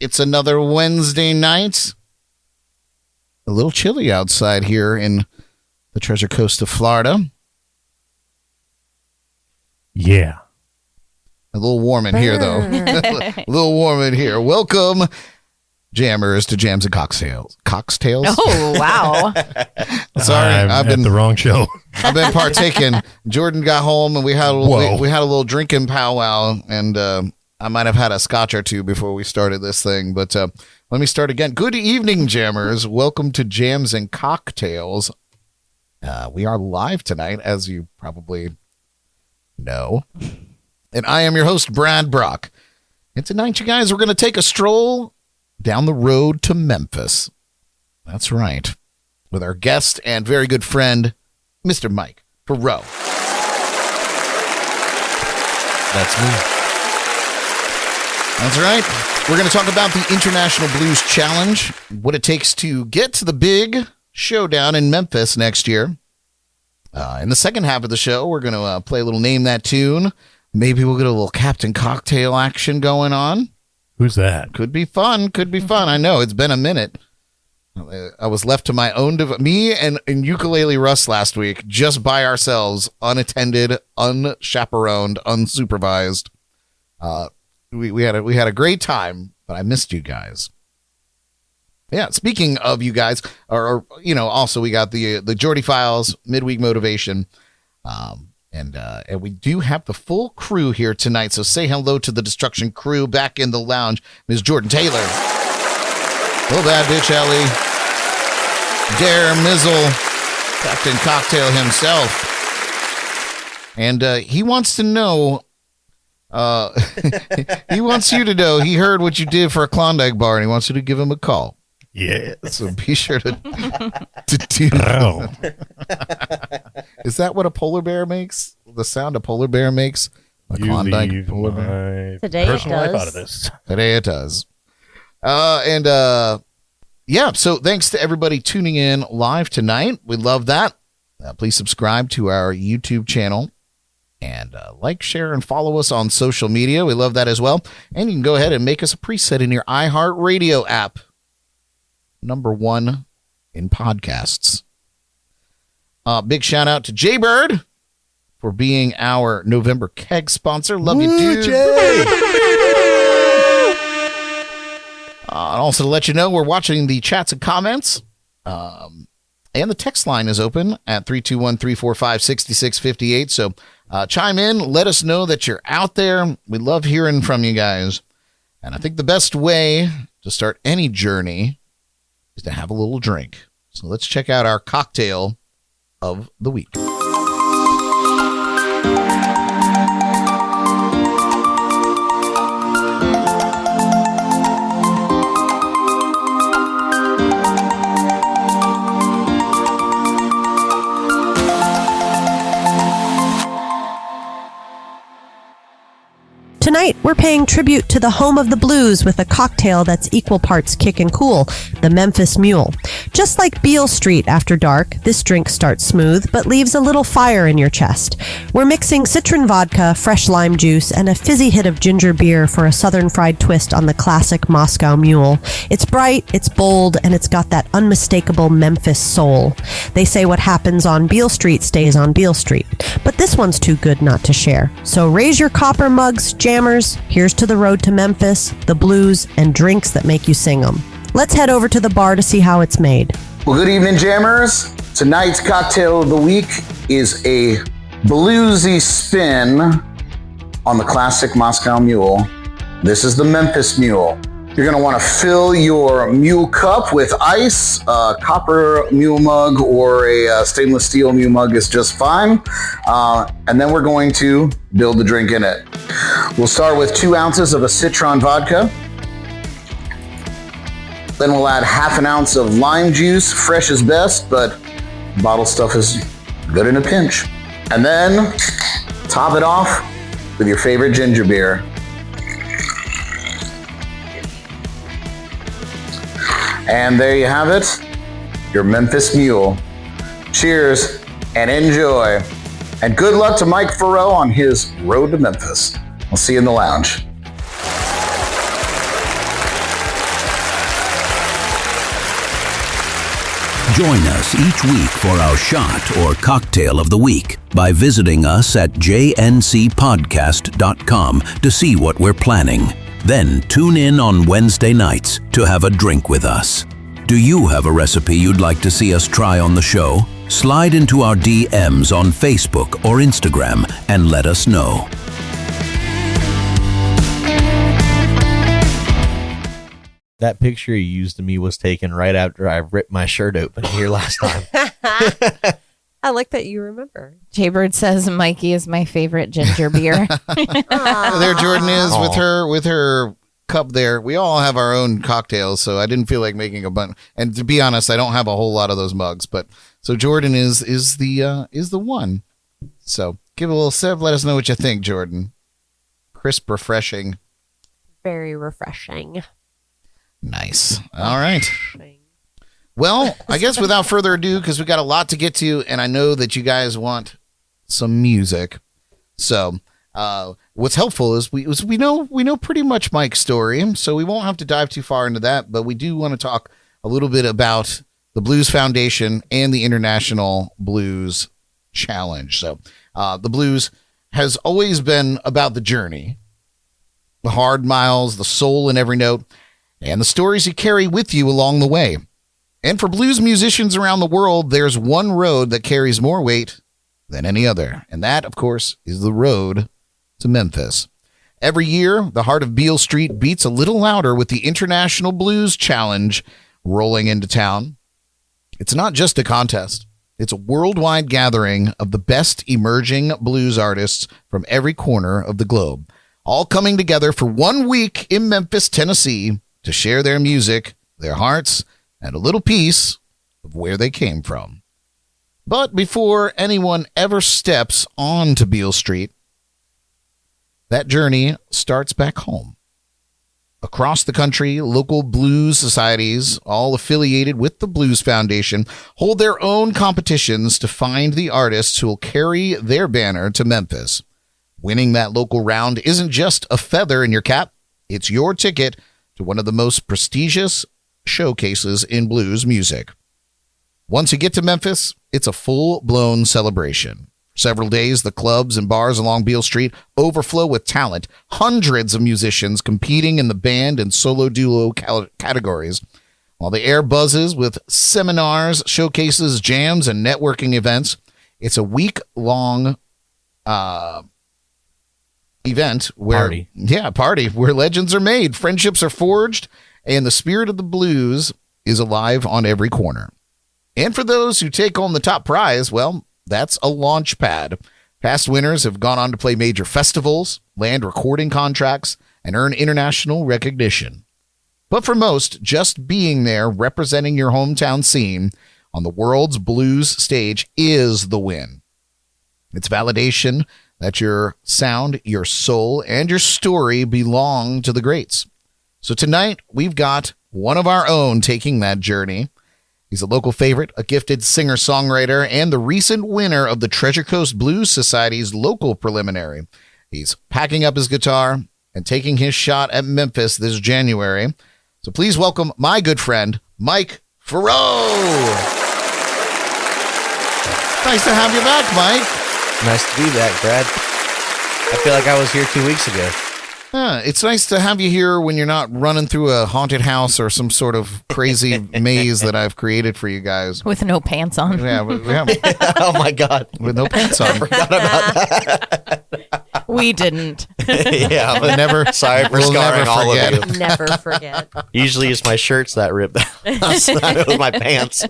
It's another Wednesday night. A little chilly outside here in the Treasure Coast of Florida. Yeah. A little warm in here, though. A little warm in here. Welcome, jammers, to Jams and Cocktails. Cocktails? Oh, wow. Sorry, I've been the wrong show. I've been partaking. Jordan got home, and we had a little drinking powwow, and I might have had a scotch or two before we started this thing, but let me start again. Good evening, jammers. Welcome to Jams and Cocktails. We are live tonight, as you probably know. And I am your host, Brad Brock. And tonight, you guys, we're going to take a stroll down the road to Memphis. That's right. With our guest and very good friend, Mr. Mike Faurot. That's me. That's right. We're going to talk about the International Blues Challenge, what it takes to get to the big showdown in Memphis next year. In the second half of the show, we're going to play a little Name That Tune. Maybe we'll get a little Captain Cocktail action going on. Who's that? Could be fun. I know. It's been a minute. I was left to my own me and Ukulele Russ last week, just by ourselves, unattended, unchaperoned, unsupervised. We had a great time, but I missed you guys. Yeah, speaking of you guys, or also we got the Geordie Files midweek motivation. And we do have the full crew here tonight, so say hello to the Destruction crew back in the lounge. Ms. Jordan Taylor. Hello, Bad Bitch Ellie. Dare Mizzle. Captain Cocktail himself. And he wants to know, he wants you to know, he heard what you did for a Klondike bar, and he wants you to give him a call. Yeah. So be sure to do that. Is that what a polar bear makes? The sound a polar bear makes? A Klondike polar bear? Today it does. Life out of this. Today it does. Yeah, so thanks to everybody tuning in live tonight. We love that. Please subscribe to our YouTube channel and like, share, and follow us on social media. We love that as well. And you can go ahead and make us a preset in your iHeartRadio app. #1 in podcasts. Big shout out to Jaybird for being our November keg sponsor. Love you, dude. Jay. And also to let you know, we're watching the chats and comments. And the text line is open at 321-345-6658. So chime in. Let us know that you're out there. We love hearing from you guys. And I think the best way to start any journey is to have a little drink. So let's check out our cocktail of the week. Tonight, we're paying tribute to the home of the blues with a cocktail that's equal parts kick and cool, the Memphis Mule. Just like Beale Street after dark, this drink starts smooth, but leaves a little fire in your chest. We're mixing citron vodka, fresh lime juice, and a fizzy hit of ginger beer for a southern fried twist on the classic Moscow Mule. It's bright, it's bold, and it's got that unmistakable Memphis soul. They say what happens on Beale Street stays on Beale Street, but this one's too good not to share. So raise your copper mugs, jammers. Here's to the road to Memphis, the blues, and drinks that make you sing them. Let's head over to the bar to see how it's made. Well, good evening, jammers. Tonight's cocktail of the week is a bluesy spin on the classic Moscow Mule. This is the Memphis Mule. You're going to want to fill your mule cup with ice. A copper mule mug or a stainless steel mule mug is just fine. And then we're going to build the drink in it. We'll start with 2 ounces of a citron vodka. Then we'll add half an ounce of lime juice. Fresh is best, but bottle stuff is good in a pinch. And then top it off with your favorite ginger beer. And there you have it, your Memphis Mule. Cheers and enjoy. And good luck to Mike Faurot on his road to Memphis. I'll see you in the lounge. Join us each week for our shot or cocktail of the week by visiting us at jncpodcast.com to see what we're planning. Then tune in on Wednesday nights to have a drink with us. Do you have a recipe you'd like to see us try on the show? Slide into our DMs on Facebook or Instagram and let us know. That picture you used of me was taken right after I ripped my shirt open here last time. I like that you remember. Jaybird says Mikey is my favorite ginger beer. There Jordan is with her cup there. We all have our own cocktails, so I didn't feel like making a bunch. And to be honest, I don't have a whole lot of those mugs, but so Jordan is the one. So give it a little sip. Let us know what you think, Jordan. Crisp, refreshing. Very refreshing. Nice. All right. Well, I guess without further ado, because we got a lot to get to, and I know that you guys want some music. So what's helpful is we know pretty much Mike's story, so we won't have to dive too far into that, but we do want to talk a little bit about the Blues Foundation and the International Blues Challenge. So the blues has always been about the journey, the hard miles, the soul in every note, and the stories you carry with you along the way. And for blues musicians around the world, there's one road that carries more weight than any other. And that, of course, is the road to Memphis. Every year, the heart of Beale Street beats a little louder with the International Blues Challenge rolling into town. It's not just a contest. It's a worldwide gathering of the best emerging blues artists from every corner of the globe, all coming together for 1 week in Memphis, Tennessee, to share their music, their hearts, and a little piece of where they came from. But before anyone ever steps onto Beale Street, that journey starts back home. Across the country, local blues societies, all affiliated with the Blues Foundation, hold their own competitions to find the artists who will carry their banner to Memphis. Winning that local round isn't just a feather in your cap, it's your ticket to one of the most prestigious showcases in blues music. Once you get to Memphis, it's a full-blown celebration. For several days, the clubs and bars along Beale Street overflow with talent, hundreds of musicians competing in the band and solo duo categories, while the air buzzes with seminars, showcases, jams, and networking events. It's a week-long event where party where legends are made, friendships are forged, and the spirit of the blues is alive on every corner. And for those who take home the top prize, well, that's a launch pad. Past winners have gone on to play major festivals, land recording contracts, and earn international recognition. But for most, just being there representing your hometown scene on the world's blues stage is the win. It's validation that your sound, your soul, and your story belong to the greats. So tonight, we've got one of our own taking that journey. He's a local favorite, a gifted singer-songwriter, and the recent winner of the Treasure Coast Blues Society's local preliminary. He's packing up his guitar and taking his shot at Memphis this January. So please welcome my good friend, Mike Faurot. Nice to have you back, Mike. Nice to be back, Brad. I feel like I was here 2 weeks ago. It's nice to have you here when you're not running through a haunted house or some sort of crazy maze that I've created for you guys. With no pants on. Yeah, Oh my God. with no pants on. We didn't. Yeah, But never. sorry for We'll scarring never all forget. of you. Never forget. Usually it's my shirts that rip. It's not with my pants.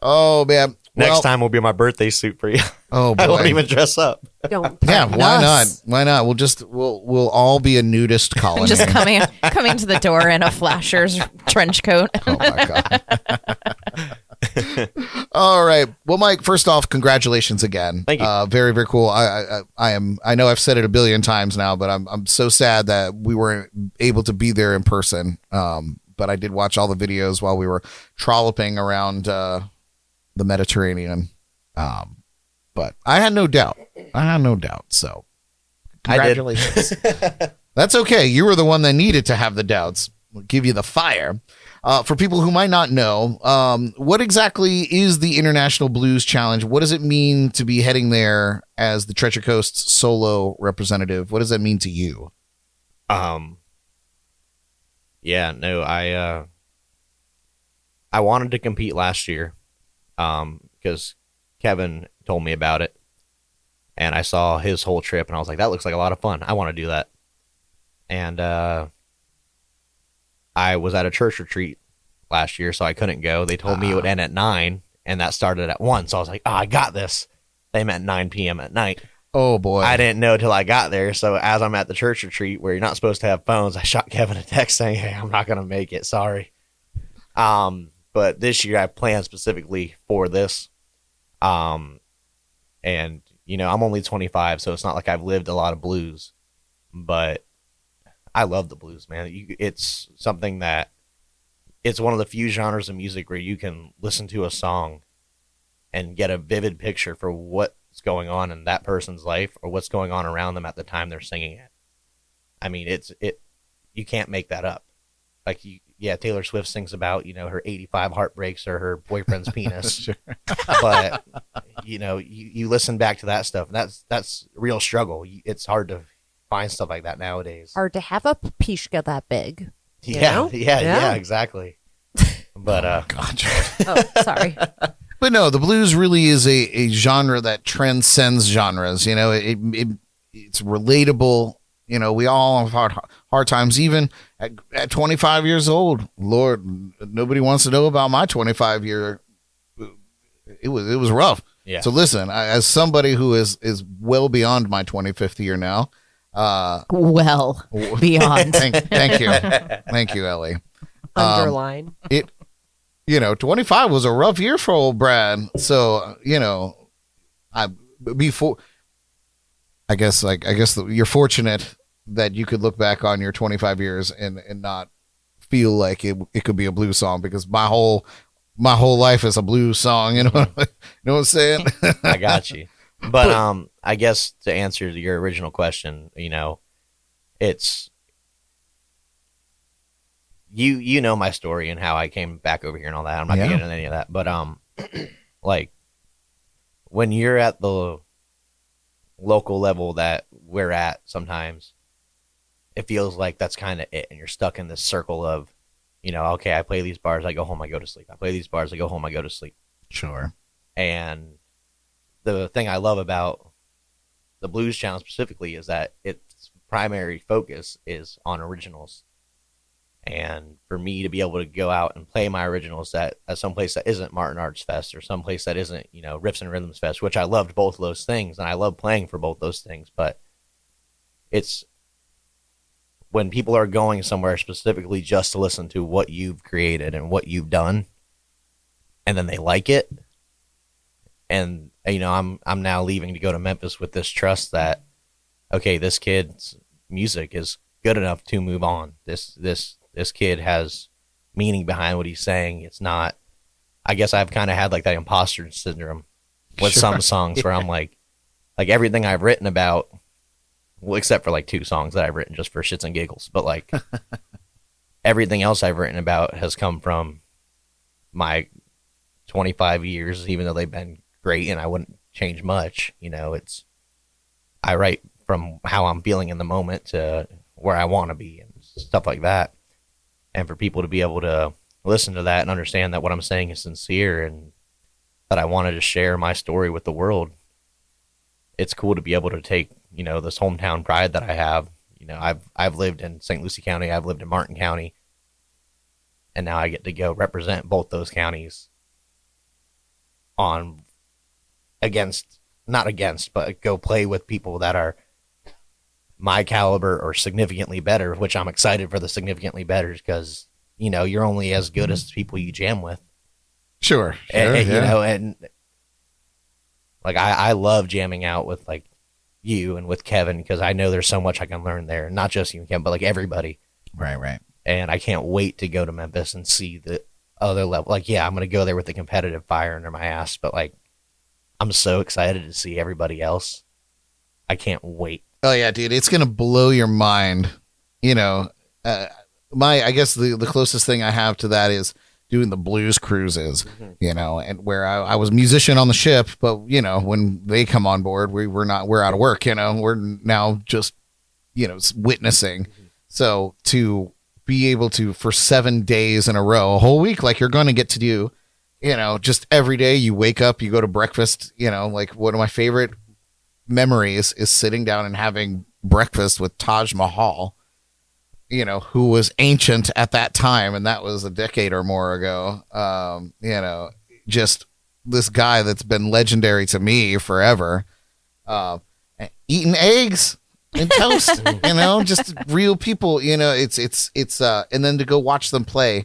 Oh man. Next Well, time will be my birthday suit for you. Oh boy. I won't even dress up. Don't. Yeah, why not? us. Why not? We'll all be a nudist colony. Just coming to the door in a Flasher's trench coat. Oh my god. All right. Well, Mike, first off, congratulations again. Thank you. Very, very cool. I know I've said it a billion times now, but I'm so sad that we weren't able to be there in person. But I did watch all the videos while we were trolloping around the Mediterranean. But I had no doubt. So congratulations. That's okay. You were the one that needed to have the doubts. We'll give you the fire. For people who might not know, what exactly is the International Blues Challenge? What does it mean to be heading there as the Treasure Coast solo representative? What does that mean to you? Yeah, no, I wanted to compete last year, because Kevin told me about it, and I saw his whole trip, and I was like, that looks like a lot of fun. I want to do that. And I was at a church retreat last year, so I couldn't go. They told me it would end at 9, and that started at 1. So I was like, I got this. They meant 9 p.m. at night. Oh, boy. I didn't know till I got there. So as I'm at the church retreat where you're not supposed to have phones, I shot Kevin a text saying, hey, I'm not going to make it. Sorry. But this year I planned specifically for this. And, I'm only 25, so it's not like I've lived a lot of blues. But I love the blues, man. It's something that it's one of the few genres of music where you can listen to a song and get a vivid picture for what's going on in that person's life or what's going on around them at the time they're singing it. I mean, you can't make that up. Like, Taylor Swift sings about, her 85 heartbreaks or her boyfriend's penis. Sure. But, you listen back to that stuff, and that's real struggle. It's hard to find stuff like that nowadays. Hard to have a pishka that big. Yeah, exactly. But God. Oh, sorry. But no, the blues really is a genre that transcends genres. It's relatable. We all have hard times, even at 25 years old. Lord, nobody wants to know about my 25 year. It was rough. Yeah. So listen, as somebody who is well beyond my 25th year now. Well beyond. Thank you, Ellie. Underline. 25 was a rough year for old Brad. So, I guess you're fortunate that you could look back on your 25 years and not feel like it could be a blues song, because my whole life is a blues song. You know what I'm saying? I got you. But I guess to answer your original question, it's you know my story and how I came back over here and all that. I'm not gonna get into any of that. But like when you're at the local level that we're at, sometimes it feels like that's kind of it, and you're stuck in this circle of, okay, I play these bars, I go home, I go to sleep. I play these bars, I go home, I go to sleep. Sure. And the thing I love about the Blues Challenge specifically is that its primary focus is on originals. And for me to be able to go out and play my originals at some place that isn't Martin Arts Fest or some place that isn't, Riffs and Rhythms Fest, which I loved both of those things, and I love playing for both those things. But it's when people are going somewhere specifically just to listen to what you've created and what you've done, and then they like it. And, I'm now leaving to go to Memphis with this trust that, okay, this kid's music is good enough to move on. This kid has meaning behind what he's saying. It's not, I guess I've kind of had like that imposter syndrome with some songs where I'm like everything I've written about, well, except for like 2 songs that I've written just for shits and giggles, but like everything else I've written about has come from my 25 years, even though they've been great and I wouldn't change much. I write from how I'm feeling in the moment to where I want to be and stuff like that. And for people to be able to listen to that and understand that what I'm saying is sincere and that I wanted to share my story with the world, it's cool to be able to take, this hometown pride that I have. I've lived in St. Lucie County, I've lived in Martin County, and now I get to go represent both those counties but go play with people that are my caliber or significantly better, which I'm excited for the significantly betters, because, you're only as good as the people you jam with. Sure. And, and like, I love jamming out with like you and with Kevin, because I know there's so much I can learn there. Not just you and Kevin, but like everybody. Right. And I can't wait to go to Memphis and see the other level. Like, yeah, I'm going to go there with the competitive fire under my ass, but like, I'm so excited to see everybody else. I can't wait. Oh yeah, dude, it's gonna blow your mind. I guess the closest thing I have to that is doing the blues cruises, and where I was a musician on the ship, but when they come on board, we're out of work, we're now just, witnessing. So to be able to, for 7 days in a row, a whole week, like you're going to get to do, just every day you wake up, you go to breakfast, like one of my favorite memories is sitting down and having breakfast with Taj Mahal, who was ancient at that time, and that was a decade or more ago. Just this guy that's been legendary to me forever, eating eggs and toast, just real people, it's and then to go watch them play,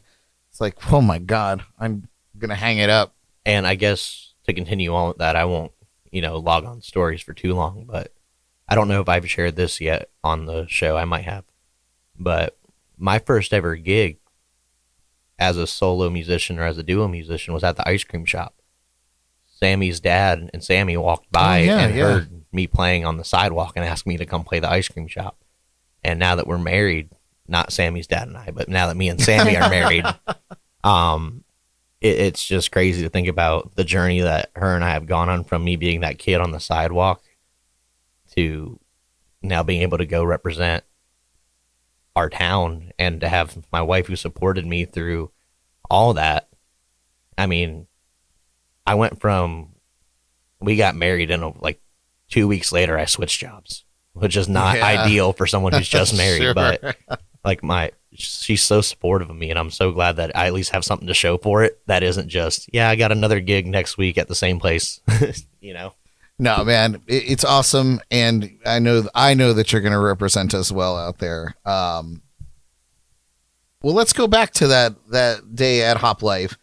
it's like, oh my God, I'm gonna hang it up. And I guess to continue on with that, I won't, log on stories for too long, but I don't know if I've shared this yet on the show. I might have. But my first ever gig as a solo musician or as a duo musician was at the ice cream shop. Sammy's dad and Sammy walked by heard me playing on the sidewalk and asked me to come play the ice cream shop. And now that we're married, not Sammy's dad and I, but now that me and Sammy are married, it's just crazy to think about the journey that her and I have gone on, from me being that kid on the sidewalk to now being able to go represent our town, and to have my wife who supported me through all that. I mean, I went from, we got married and like 2 weeks later I switched jobs, which is not ideal for someone who's just married. Sure. But like she's so supportive of me, and I'm so glad that I at least have something to show for it. That isn't just, I got another gig next week at the same place, No, man, it's awesome, and I know that you're going to represent us well out there. Well, let's go back to that day at Hop Life.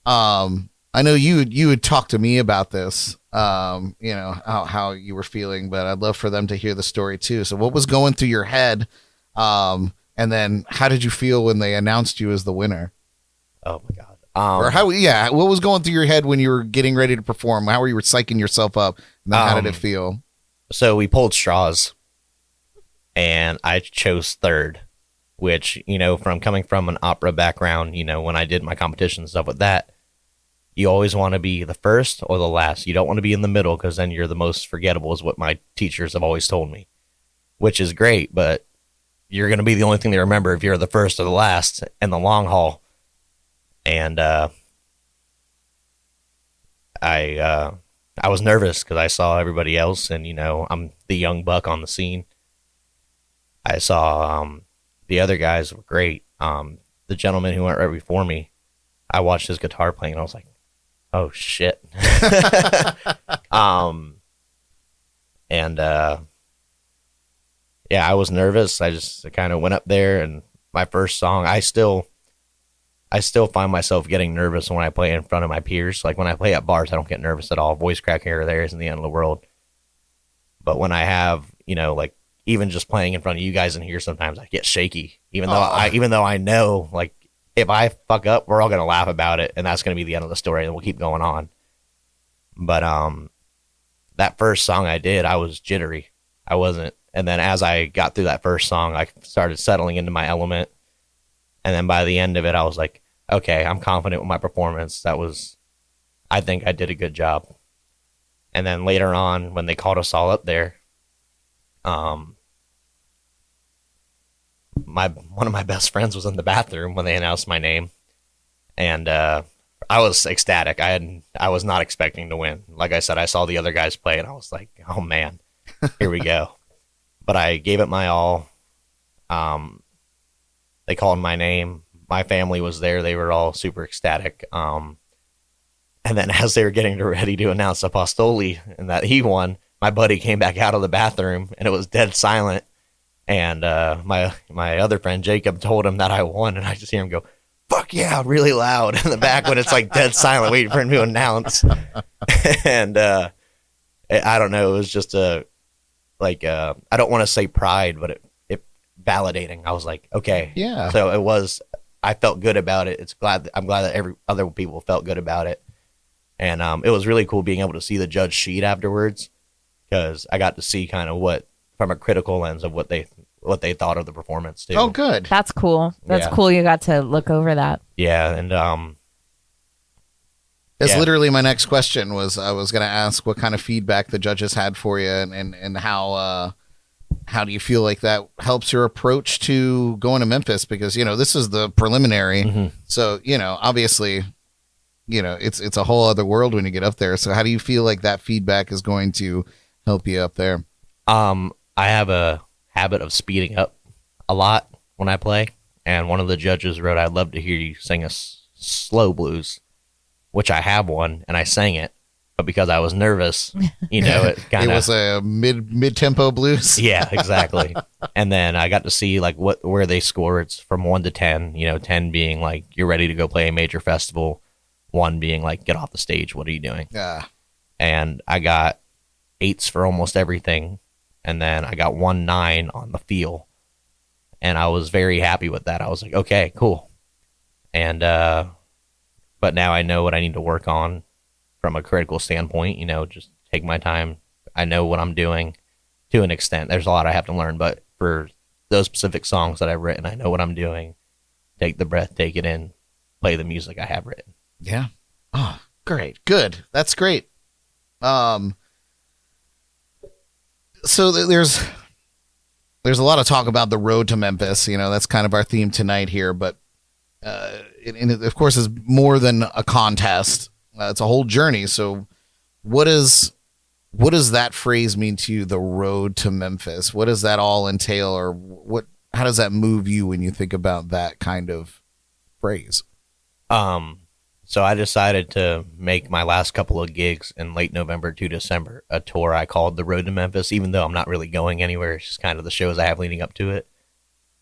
I know you had talked to me about this, how you were feeling, but I'd love for them to hear the story too. So, what was going through your head, and then how did you feel when they announced you as the winner? Oh my God. What was going through your head when you were getting ready to perform? How were you psyching yourself up? And then how did it feel? So we pulled straws, and I chose third, which, from coming from an opera background, when I did my competition and stuff with that, you always want to be the first or the last. You don't want to be in the middle, because then you're the most forgettable, is what my teachers have always told me, which is great, but you're going to be the only thing they remember if you're the first or the last in the long haul. And I was nervous because I saw everybody else, and I'm the young buck on the scene. I saw the other guys were great. The gentleman who went right before me, I watched his guitar playing, and I was like, "Oh shit!" I was nervous. I just kind of went up there, and my first song, I still find myself getting nervous when I play in front of my peers. Like when I play at bars, I don't get nervous at all. Voice crack here or there isn't the end of the world. But when I have, like even just playing in front of you guys in here, sometimes I get shaky. Even though I know, like, if I fuck up, we're all gonna laugh about it, and that's gonna be the end of the story, and we'll keep going on. But that first song I did, I was jittery. I wasn't. And then as I got through that first song, I started settling into my element. And then by the end of it, I was like, okay, I'm confident with my performance. I think I did a good job. And then later on, when they called us all up there, one of my best friends was in the bathroom when they announced my name. And I was ecstatic. I was not expecting to win. Like I said, I saw the other guys play, and I was like, oh man, here we go. But I gave it my all. They called my name. My family was there. They were all super ecstatic. And then as they were getting ready to announce Apostoli and that he won, my buddy came back out of the bathroom, and it was dead silent. And my other friend, Jacob, told him that I won, and I just hear him go, fuck yeah, really loud in the back when it's like dead silent, waiting for him to announce. And I don't know. It was just I don't want to say pride, but it validating. I was like, okay. Yeah. So I felt good about it. I'm glad that every other people felt good about it. And it was really cool being able to see the judge sheet afterwards, because I got to see kind of what, from a critical lens of what they what they thought of the performance too. Oh, good. That's cool. That's Yeah. cool. You got to look over that. Yeah, and That's Yeah. literally my next question. Was I was going to ask what kind of feedback the judges had for you, and how do you feel like that helps your approach to going to Memphis? Because this is the preliminary, so obviously, it's a whole other world when you get up there. So how do you feel like that feedback is going to help you up there? I have a habit of speeding up a lot when I play, and one of the judges wrote, "I'd love to hear you sing a slow blues," which I have one, and I sang it, but because I was nervous, it kind It of was a mid tempo blues. yeah, exactly. And then I got to see like where they score. It's from 1 to 10. 10 being like you're ready to go play a major festival, 1 being like get off the stage. What are you doing? Yeah. And I got 8s for almost everything, and then I got 1 9 on the feel, and I was very happy with that. I was like, okay, cool. And but now I know what I need to work on from a critical standpoint. Just take my time. I know what I'm doing to an extent. There's a lot I have to learn, but for those specific songs that I've written, I know what I'm doing. Take the breath, take it in, play the music I have written. Yeah. Oh, great. Good. That's great. So there's a lot of talk about the road to Memphis. That's kind of our theme tonight here, but and it, of course, is more than a contest. It's a whole journey. So what does that phrase mean to you, the road to Memphis? What does that all entail, or how does that move you when you think about that kind of phrase? So I decided to make my last couple of gigs in late November to December a tour I called The Road to Memphis, even though I'm not really going anywhere. It's just kind of the shows I have leading up to it.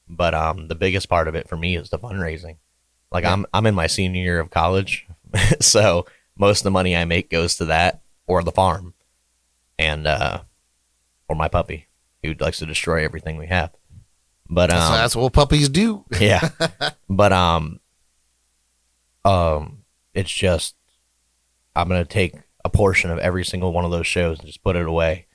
But the biggest part of it for me is the fundraising. Like I'm in my senior year of college, so most of the money I make goes to that or the farm, and or my puppy who likes to destroy everything we have. But So that's what puppies do. yeah, but it's just I'm gonna take a portion of every single one of those shows and just put it away.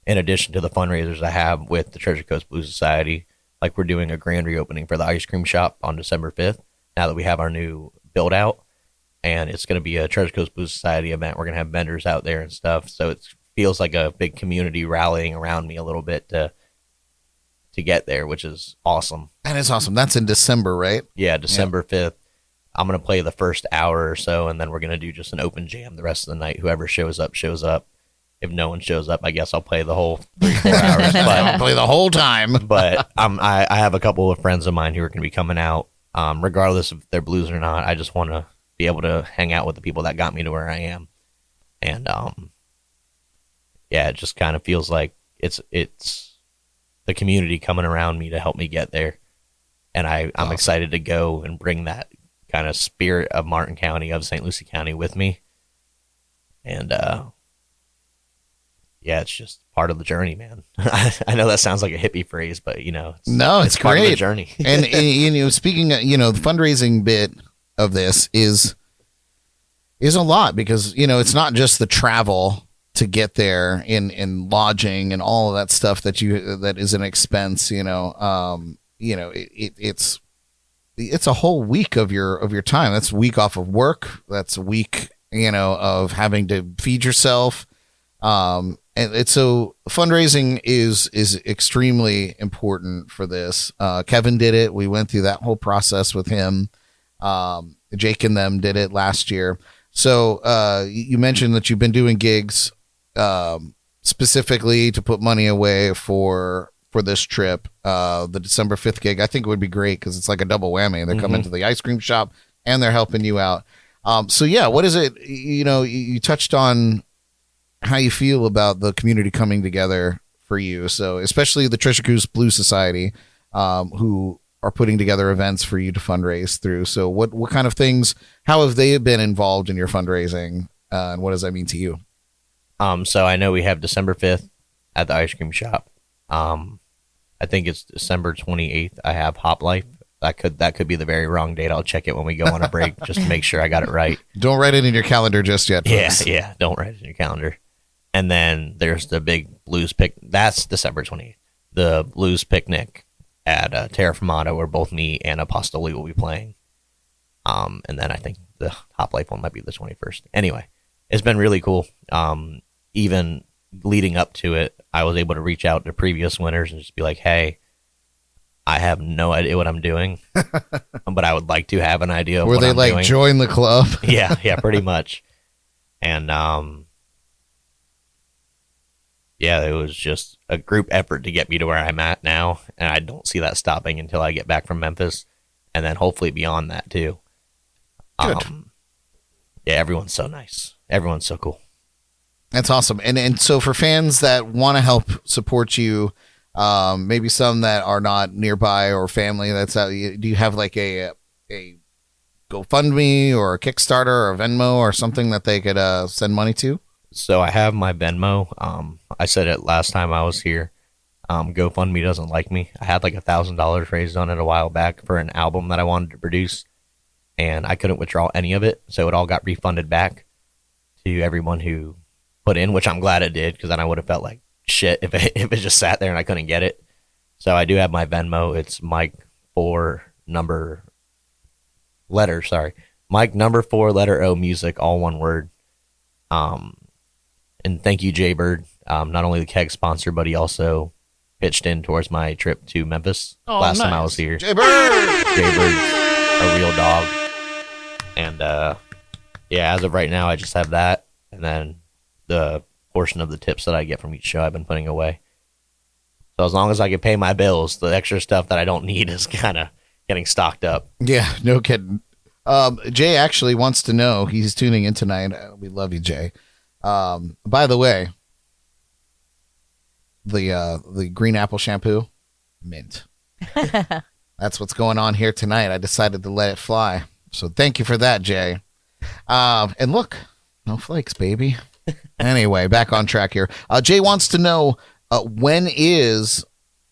In addition to the fundraisers I have with the Treasure Coast Blues Society, like we're doing a grand reopening for the ice cream shop on December 5th. Now that we have our new build out, and it's going to be a Treasure Coast Blues Society event. We're going to have vendors out there and stuff. So it feels like a big community rallying around me a little bit to get there, which is awesome. And it's awesome. That's in December, right? Yeah, December 5th. I'm going to play the first hour or so, and then we're going to do just an open jam the rest of the night. Whoever shows up, shows up. If no one shows up, I guess I'll play the whole 3-4 hours. I'll play the whole time. But I have a couple of friends of mine who are going to be coming out. Regardless if they're blues or not, I just want to be able to hang out with the people that got me to where I am. And yeah, it just kind of feels like it's the community coming around me to help me get there. And I'm excited to go and bring that kind of spirit of Martin County, of St. Lucie County with me. And yeah, it's just part of the journey, man. I know that sounds like a hippie phrase, but it's part great. of the journey. and speaking of, the fundraising bit of this is a lot, because it's not just the travel to get there in lodging and all of that stuff that is an expense. It's a whole week of your time. That's a week off of work. That's a week of having to feed yourself. And it's so fundraising is extremely important for this. Kevin did it. We went through that whole process with him. Jake and them did it last year. So you mentioned that you've been doing gigs specifically to put money away for this trip. The December 5th gig, I think it would be great because it's like a double whammy. They're coming to the ice cream shop and they're helping you out. So yeah, what is it? You touched on how you feel about the community coming together for you. So especially the Treasure Coast Blues Society, who are putting together events for you to fundraise through. So what kind of things, how have they been involved in your fundraising? And what does that mean to you? So I know we have December 5th at the ice cream shop. I think it's December 28th. I have Hop Life. That could be the very wrong date. I'll check it when we go on a break just to make sure I got it right. Don't write it in your calendar just yet, folks. Yeah. Don't write it in your calendar. And then there's the big blues pick. That's December 28th. the blues picnic at Terra Firmata, where both me and Apostoli will be playing. And then I think the Hop Life one might be the 21st. Anyway, it's been really cool. Even leading up to it, I was able to reach out to previous winners and just be like, hey, I have no idea what I'm doing, but I would like to have an idea of Were what they I'm like, doing. join the club? Yeah, pretty much. And yeah, it was just a group effort to get me to where I'm at now, and I don't see that stopping until I get back from Memphis, and then hopefully beyond that too. Good. Yeah, everyone's so nice. Everyone's so cool. That's awesome. And so for fans that want to help support you, maybe some that are not nearby or family, that's how do you have like a GoFundMe or a Kickstarter or a Venmo or something that they could send money to? So I have my Venmo. I said it last time I was here. GoFundMe doesn't like me. I had like $1,000 raised on it a while back for an album that I wanted to produce, and I couldn't withdraw any of it, so it all got refunded back to everyone who put in, which I'm glad it did, because then I would have felt like shit if it just sat there and I couldn't get it. So I do have my Venmo. It's Mike 4 number Mike 4 letter O music, all one word. And thank you, Jaybird. Not only the keg sponsor, but he also pitched in towards my trip to Memphis last time I was here. Jaybird! Jaybird's a real dog. And yeah, as of right now, I just have that, and then the portion of the tips that I get from each show I've been putting away. So as long as I can pay my bills, the extra stuff that I don't need is kind of getting stocked up. Yeah, no kidding. Jay actually wants to know, he's tuning in tonight. We love you, Jay. By the way, the green apple shampoo, mint. That's what's going on here tonight. I decided to let it fly. So thank you for that, Jay. And look, no flakes, baby. Anyway, back on track here. Jay wants to know, when is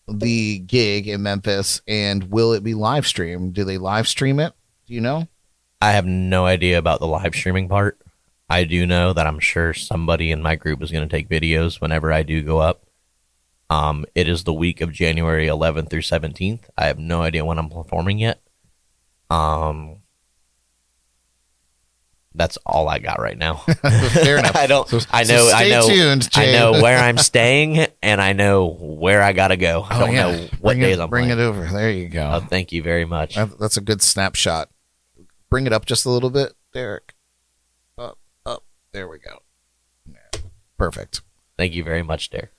the gig in Memphis, and will it be live streamed? Do they live stream it? Do you know? I have no idea about the live streaming part. I do know that I'm sure somebody in my group is going to take videos whenever I do go up. It is the week of January 11th through 17th. I have no idea when I'm performing yet. That's all I got right now. Fair enough. I know. Stay tuned, Jay. I know where I'm staying, and I know where I gotta go. I don't know what days I'm Bring playing. it over. There you go. Thank you very much. That's a good snapshot. Bring it up just a little bit, Derek. Up. There we go. Yeah. Perfect. Thank you very much, Derek.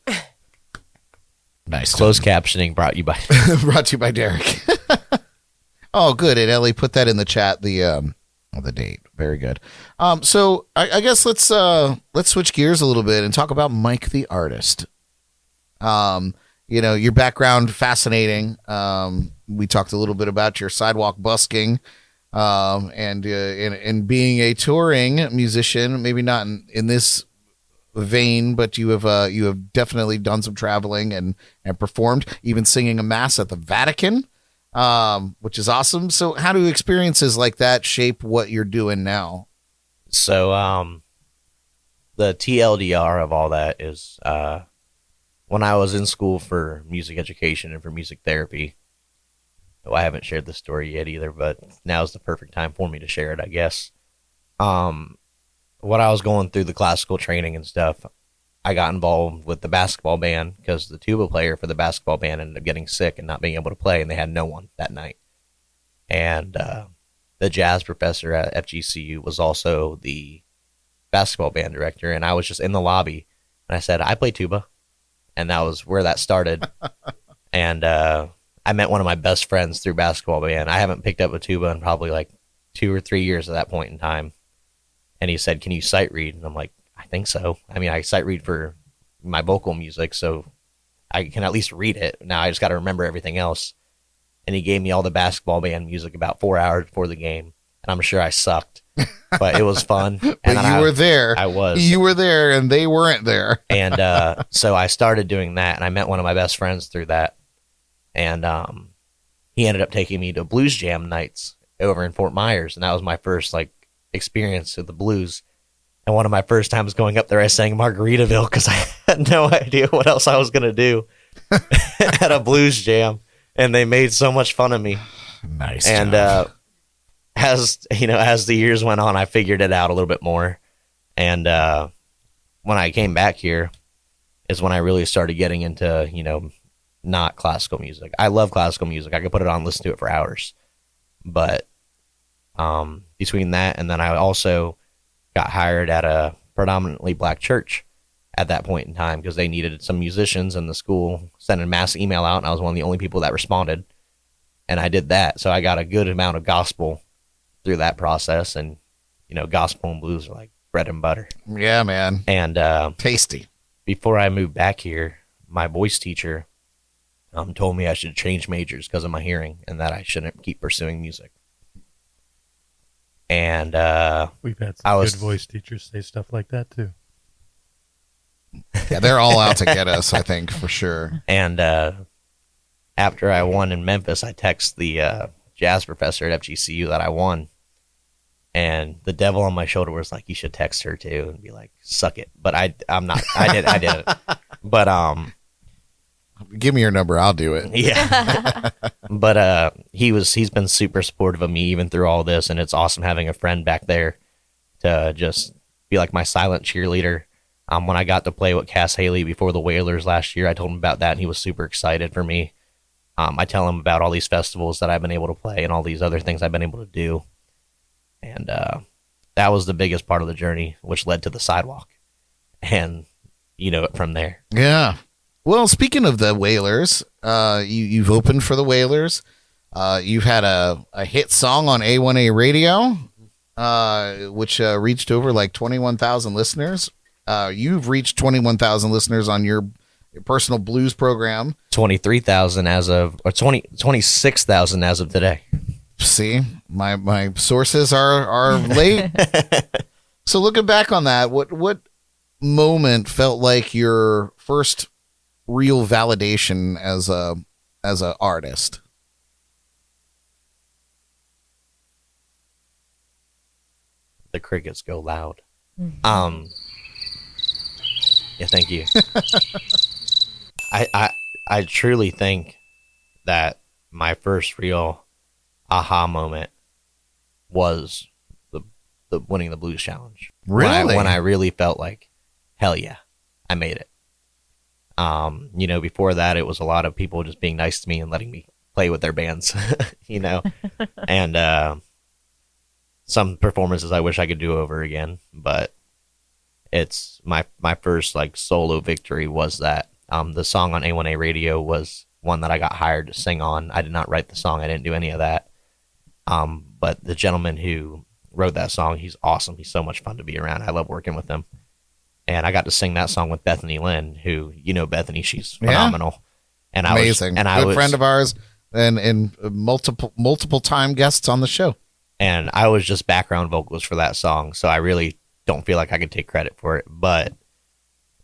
Nice. Closed captioning brought you by Brought to you by Derek. Oh, good. And Ellie put that in the chat. The date. Very good. So I guess let's switch gears a little bit and talk about Mike the artist. Your background, fascinating. We talked a little bit about your sidewalk busking, and being a touring musician, maybe not in this vein, but you have definitely done some traveling and performed, even singing a mass at the Vatican, which is awesome. So how do experiences like that shape what you're doing now? So the TLDR of all that is when I was in school for music education and for music therapy. Oh, I haven't shared the story yet either, but now's the perfect time for me to share it, I guess. When I was going through the classical training and stuff, I got involved with the basketball band because the tuba player for the basketball band ended up getting sick and not being able to play, and they had no one that night. And the jazz professor at FGCU was also the basketball band director, and I was just in the lobby, and I said, I play tuba, and that was where that started. And I met one of my best friends through basketball band. I haven't picked up a tuba in probably like 2 or 3 years at that point in time. And he said, can you sight read? And I'm like, I think so. I mean, I sight read for my vocal music, so I can at least read it. Now I just got to remember everything else. And he gave me all the basketball band music about 4 hours before the game. And I'm sure I sucked, but it was fun. And But you were there. I was. You were there, and they weren't there. And so I started doing that, and I met one of my best friends through that. And he ended up taking me to blues jam nights over in Fort Myers, and that was my first experience with the blues. And one of my first times going up there, I sang Margaritaville because I had no idea what else I was going to do. at a blues jam, and they made so much fun of me. Nice. And as the years went on, I figured it out a little bit more. And when I came back here is when I really started getting into, not classical music. I love classical music. I could put it on and listen to it for hours. But between that and then I also got hired at a predominantly black church at that point in time because they needed some musicians, and the school sent a mass email out, and I was one of the only people that responded. And I did that. So I got a good amount of gospel through that process. And, gospel and blues are like bread and butter. Yeah, man. And Tasty. before I moved back here, my voice teacher told me I should change majors because of my hearing and that I shouldn't keep pursuing music. And We've had some good voice teachers say stuff like that too. Yeah, they're all out to get us, I think, for sure. And after I won in Memphis, I text the jazz professor at FGCU that I won. And the devil on my shoulder was like, you should text her too and be like, suck it. But I'm not. I did it. But give me your number, I'll do it. Yeah. But he's been super supportive of me even through all this, and it's awesome having a friend back there to just be like my silent cheerleader. When I got to play with Cass Haley before the Whalers last year, I told him about that, and he was super excited for me. I tell him about all these festivals that I've been able to play and all these other things I've been able to do. And that was the biggest part of the journey, which led to the sidewalk. And from there. Yeah. Well, speaking of the Whalers, you've opened for the Whalers. You've had a hit song on A1A Radio, which reached over like 21,000 listeners. You've reached 21,000 listeners on your personal blues program. 23,000 or 26,000 as of today. See, my sources are late. So looking back on that, what moment felt like your first real validation as a artist? The crickets go loud. Yeah, thank you. I truly think that my first real aha moment was the winning the blues challenge. Really? When I really felt like, hell yeah, I made it. Before that, it was a lot of people just being nice to me and letting me play with their bands, and some performances I wish I could do over again, but it's my first like solo victory was that. The song on A1A Radio was one that I got hired to sing on. I did not write the song. I didn't do any of that. But the gentleman who wrote that song, he's awesome. He's so much fun to be around. I love working with him. And I got to sing that song with Bethany Lynn, who, Bethany, she's phenomenal. And amazing. I was good friend of ours and multiple time guests on the show. And I was just background vocals for that song. So I really don't feel like I could take credit for it. But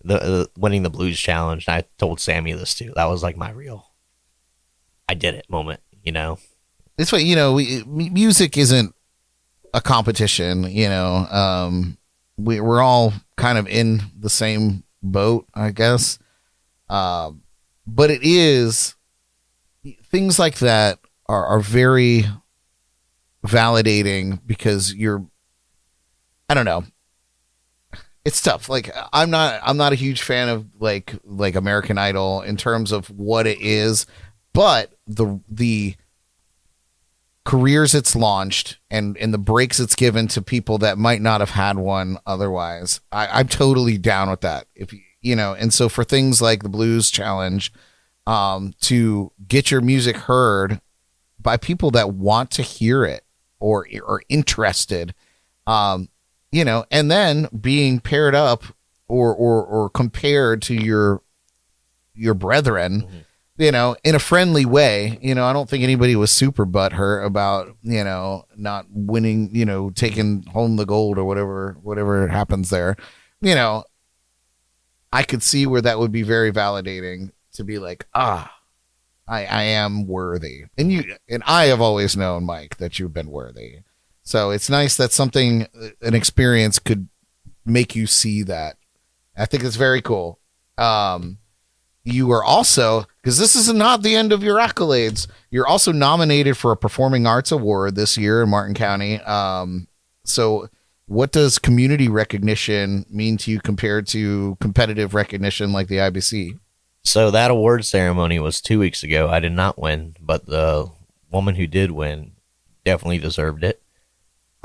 the winning the blues challenge, and I told Sammy this too, that was like my real I did it moment. It's what music isn't a competition. We're all kind of in the same boat, I guess. But it is things like that are very validating because I don't know. It's tough. Like I'm not a huge fan of like American Idol in terms of what it is, but the careers it's launched and the breaks it's given to people that might not have had one otherwise. I'm totally down with that. And so for things like the Blues Challenge, to get your music heard by people that want to hear it or are interested, and then being paired up or compared to your brethren, mm-hmm. In a friendly way. I don't think anybody was super butthurt about, not winning, taking home the gold or whatever happens there. I could see where that would be very validating to be like, I am worthy. And I have always known, Mike, that you've been worthy. So it's nice that an experience could make you see that. I think it's very cool. you are also, because this is not the end of your accolades, you're also nominated for a Performing Arts Award this year in Martin County. So what does community recognition mean to you compared to competitive recognition like the IBC? So that award ceremony was 2 weeks ago. I did not win, but the woman who did win definitely deserved it.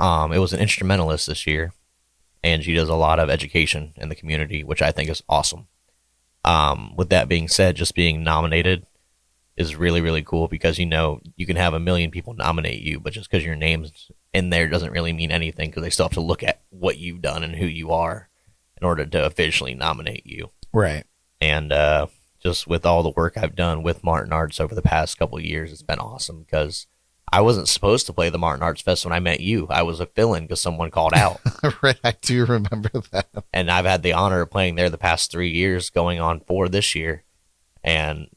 It was an instrumentalist this year, and she does a lot of education in the community, which I think is awesome. With that being said, just being nominated is really, really cool because, you know, you can have 1 million people nominate you, but just because your name's in there doesn't really mean anything because they still have to look at what you've done and who you are in order to officially nominate you. Right. And just with all the work I've done with Martin Arts over the past couple of years, it's been awesome because I wasn't supposed to play the Martin Arts Fest when I met you. I was a fill-in because someone called out. Right, I do remember that. And I've had the honor of playing there the past 3 years, going on 4 this year. And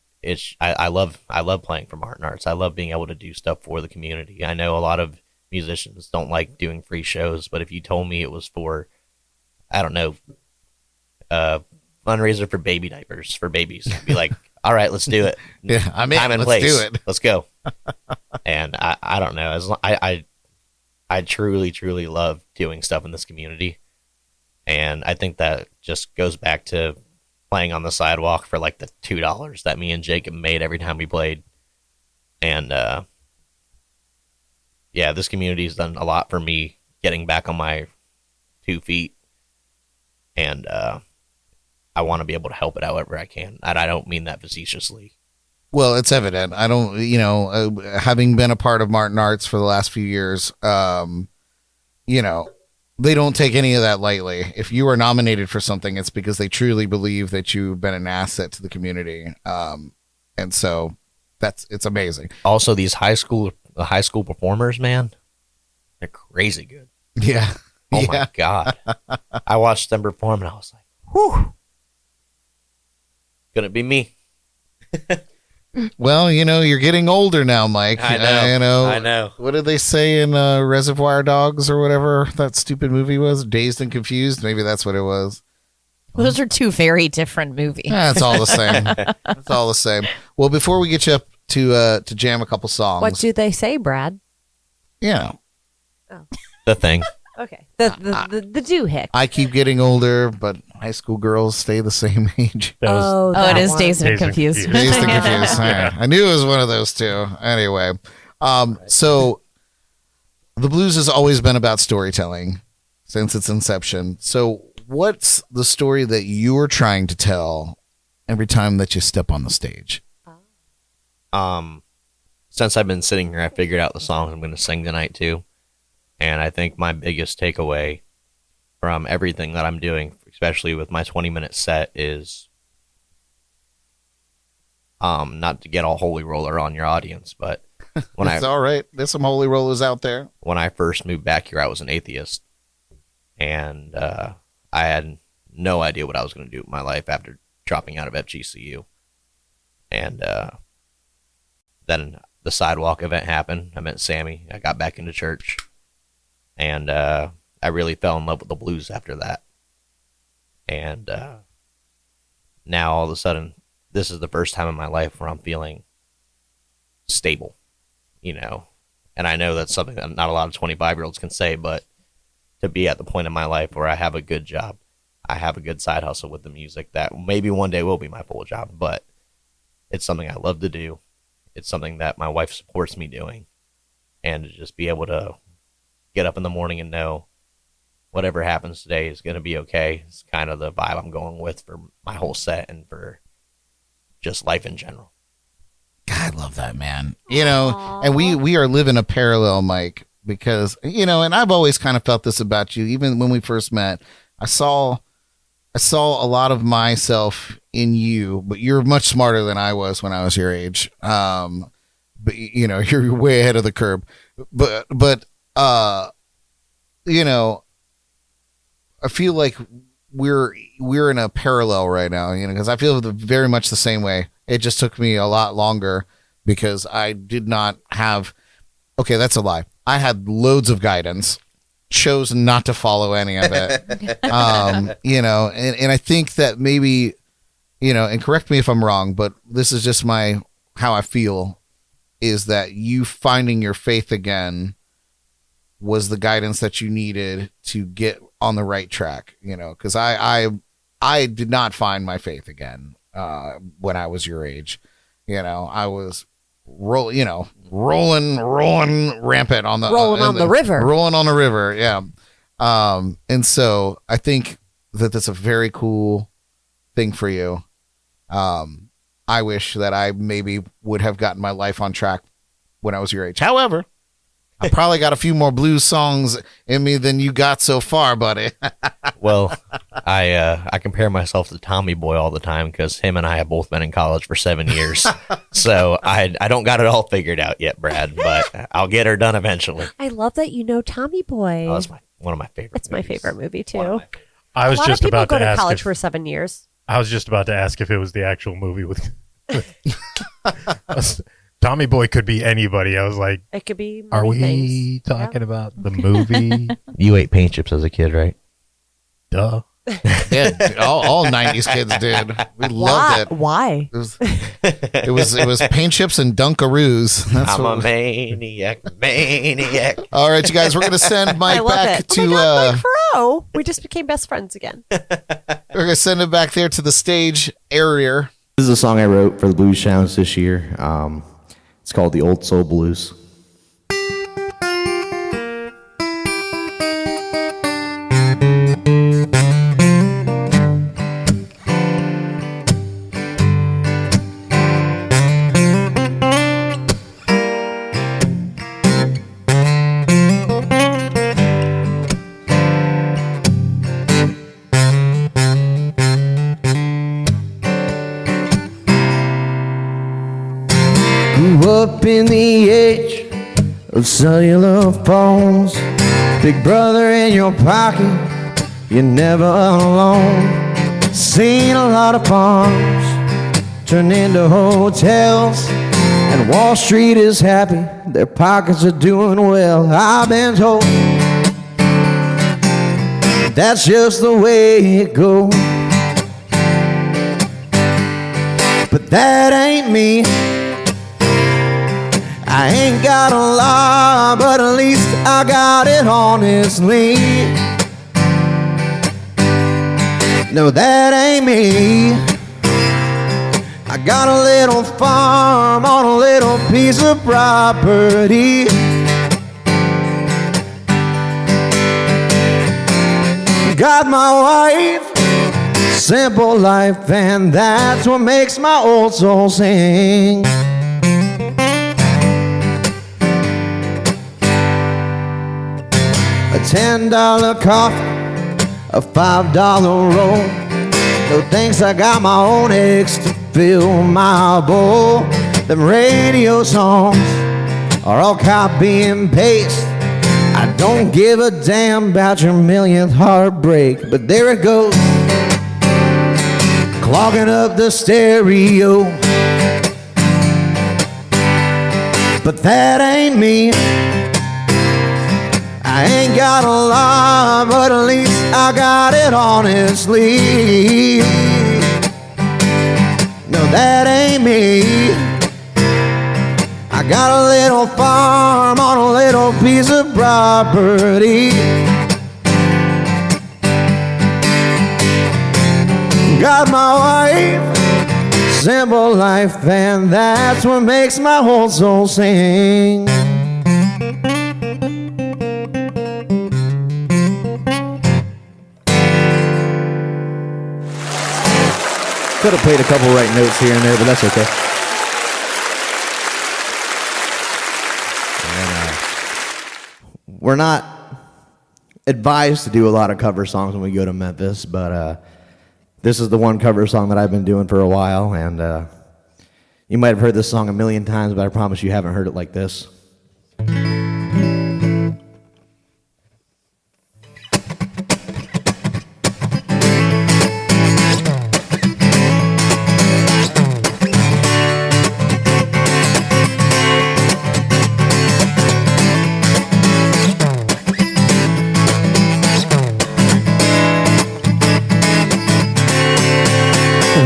I love playing for Martin Arts. I love being able to do stuff for the community. I know a lot of musicians don't like doing free shows, but if you told me it was for, I don't know, fundraiser for baby diapers for babies, I'd be like, all right, let's do it. Yeah, I'm in. Time and Let's place. do it. Let's go. And I don't know. I truly, truly love doing stuff in this community. And I think that just goes back to playing on the sidewalk for like the $2 that me and Jacob made every time we played. And yeah, this community has done a lot for me getting back on my 2 feet. And I want to be able to help it however I can. And I don't mean that facetiously. Well, it's evident. I don't, having been a part of Martin Arts for the last few years, they don't take any of that lightly. If you are nominated for something, it's because they truly believe that you've been an asset to the community. And so it's amazing. Also, these high school performers, man, they're crazy good. Yeah. Oh my God. I watched them perform and I was like, whew. Gonna be me. Well, you're getting older now, Mike. I know. What did they say in Reservoir Dogs or whatever that stupid movie was? Dazed and Confused? Maybe that's what it was. Those are 2 very different movies. Yeah, it's all the same. It's all the same. Well, before we get you up to jam a couple songs. What do they say, Brad? The thing. Okay. The do-hick. I keep getting older, but high school girls stay the same age. It is Dazed and Confused. Dazed and Confused. Yeah. I knew it was one of those two. Anyway, so the blues has always been about storytelling since its inception. So what's the story that you're trying to tell every time that you step on the stage? Since I've been sitting here, I figured out the songs I'm going to sing tonight too. And I think my biggest takeaway from everything that I'm doing, especially with my 20-minute set, is not to get all holy roller on your audience, but when it's all right. There's some holy rollers out there. When I first moved back here, I was an atheist, and I had no idea what I was going to do with my life after dropping out of FGCU. And then the sidewalk event happened. I met Sammy. I got back into church. And I really fell in love with the blues after that. And now all of a sudden, this is the first time in my life where I'm feeling stable, And I know that's something that not a lot of 25-year-olds can say, but to be at the point in my life where I have a good job, I have a good side hustle with the music that maybe one day will be my full job, but it's something I love to do. It's something that my wife supports me doing. And to just be able to get up in the morning and know whatever happens today is going to be okay. It's kind of the vibe I'm going with for my whole set and for just life in general. God, I love that, man. And we are living a parallel, Mike, because, and I've always kind of felt this about you. Even when we first met, I saw a lot of myself in you, but you're much smarter than I was when I was your age. But you're way ahead of the curve. But I feel like we're in a parallel right now, because I feel very much the same way. It just took me a lot longer because I did not have, okay, that's a lie. I had loads of guidance, chose not to follow any of it. And I think that maybe and correct me if I'm wrong, but this is just how I feel, is that you finding your faith again was the guidance that you needed to get on the right track, because I did not find my faith again when I was your age. I was rolling rampant on the river. Rolling on the river, yeah. And so I think that that's a very cool thing for you. I wish that I maybe would have gotten my life on track when I was your age. However, I probably got a few more blues songs in me than you got so far, buddy. Well, I compare myself to Tommy Boy all the time because him and I have both been in college for 7 years. So I don't got it all figured out yet, Brad, but I'll get her done eventually. I love that you know Tommy Boy. Oh, that's one of my favorites. It's my favorite movie too. I was just about to ask. Go to college for 7 years. I was just about to ask if it was the actual movie with Tommy Boy could be anybody. I was like, it could be. Are we talking about the movie? You ate paint chips as a kid, right? Duh. Yeah, all 90s kids did. We loved it. Why? It was paint chips and Dunkaroos. I'm a maniac. All right, you guys, we're gonna send Mike back to. Oh my God, Mike Faurot. We just became best friends again. We're gonna send him back there to the stage area. This is a song I wrote for the Blues Challenge this year. It's called The Old Soul Blues. Up in the age of cellular phones, big brother in your pocket, you're never alone. Seen a lot of farms turn into hotels, and Wall Street is happy, their pockets are doing well. I've been told that's just the way it goes, but that ain't me. I ain't got a lot, but at least I got it honestly. No, that ain't me. I got a little farm on a little piece of property. Got my wife, simple life, and that's what makes my old soul sing. A $10 coffee, a $5 roll. No thanks, I got my own eggs to fill my bowl. Them radio songs are all copy and paste. I don't give a damn about your millionth heartbreak, but there it goes, clogging up the stereo. But that ain't me. I ain't got a lot, but at least I got it honestly. No, that ain't me. I got a little farm on a little piece of property. Got my wife, simple life, and that's what makes my whole soul sing. Could have played a couple right notes here and there, but that's okay. We're not advised to do a lot of cover songs when we go to Memphis, but this is the one cover song that I've been doing for a while, and you might have heard this song a million times, but I promise you haven't heard it like this.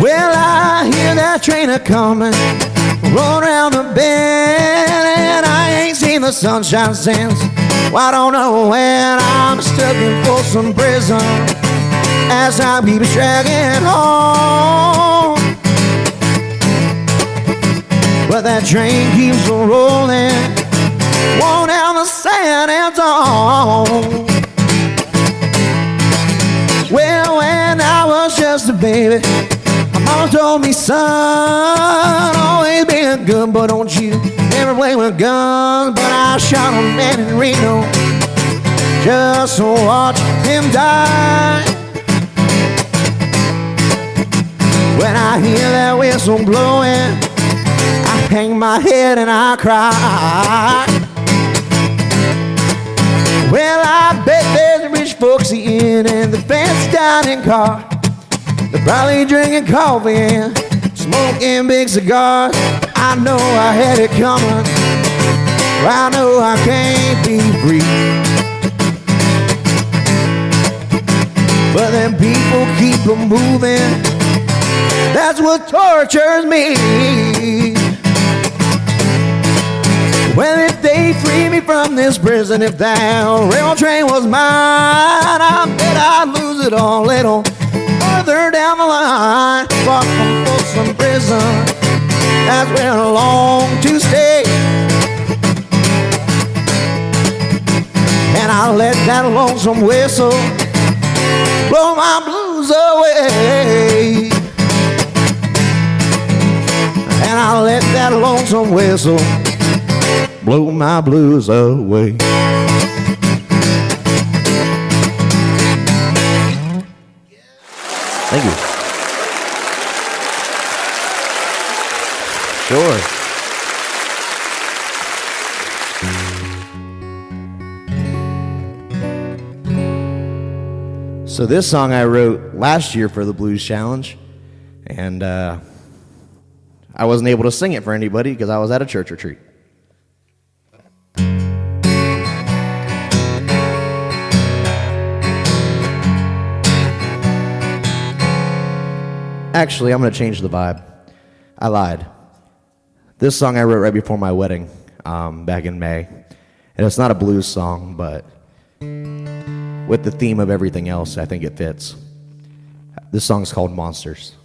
Well, that train a-coming, rolling around the bend, and I ain't seen the sunshine since. Well, I don't know when I'm stuck in Folsom Prison as I keep dragging home. But that train keeps on rolling, on down the San Antonio. Well, when I was just a baby, my mama told me, son, always be a good, but don't you ever play with guns. But I shot a man in Reno just to watch him die. When I hear that whistle blowing, I hang my head and I cry. Well, I bet there's rich folks eating in the fancy dining car. They're probably drinking coffee and smoking big cigars. I know I had it coming, I know I can't be free. But then people keep on moving, that's what tortures me. Well, if they free me from this prison, if that rail train was mine, I bet I'd lose it all a little further down the line. Far from Folsom Prison, that's where I long to stay. And I let that lonesome whistle blow my blues away. And I let that lonesome whistle blow my blues away. Thank you. Sure. So this song I wrote last year for the Blues Challenge, and I wasn't able to sing it for anybody because I was at a church retreat. Actually, I'm going to change the vibe. I lied. This song I wrote right before my wedding back in May. And it's not a blues song, but with the theme of everything else, I think it fits. This song's called Monsters.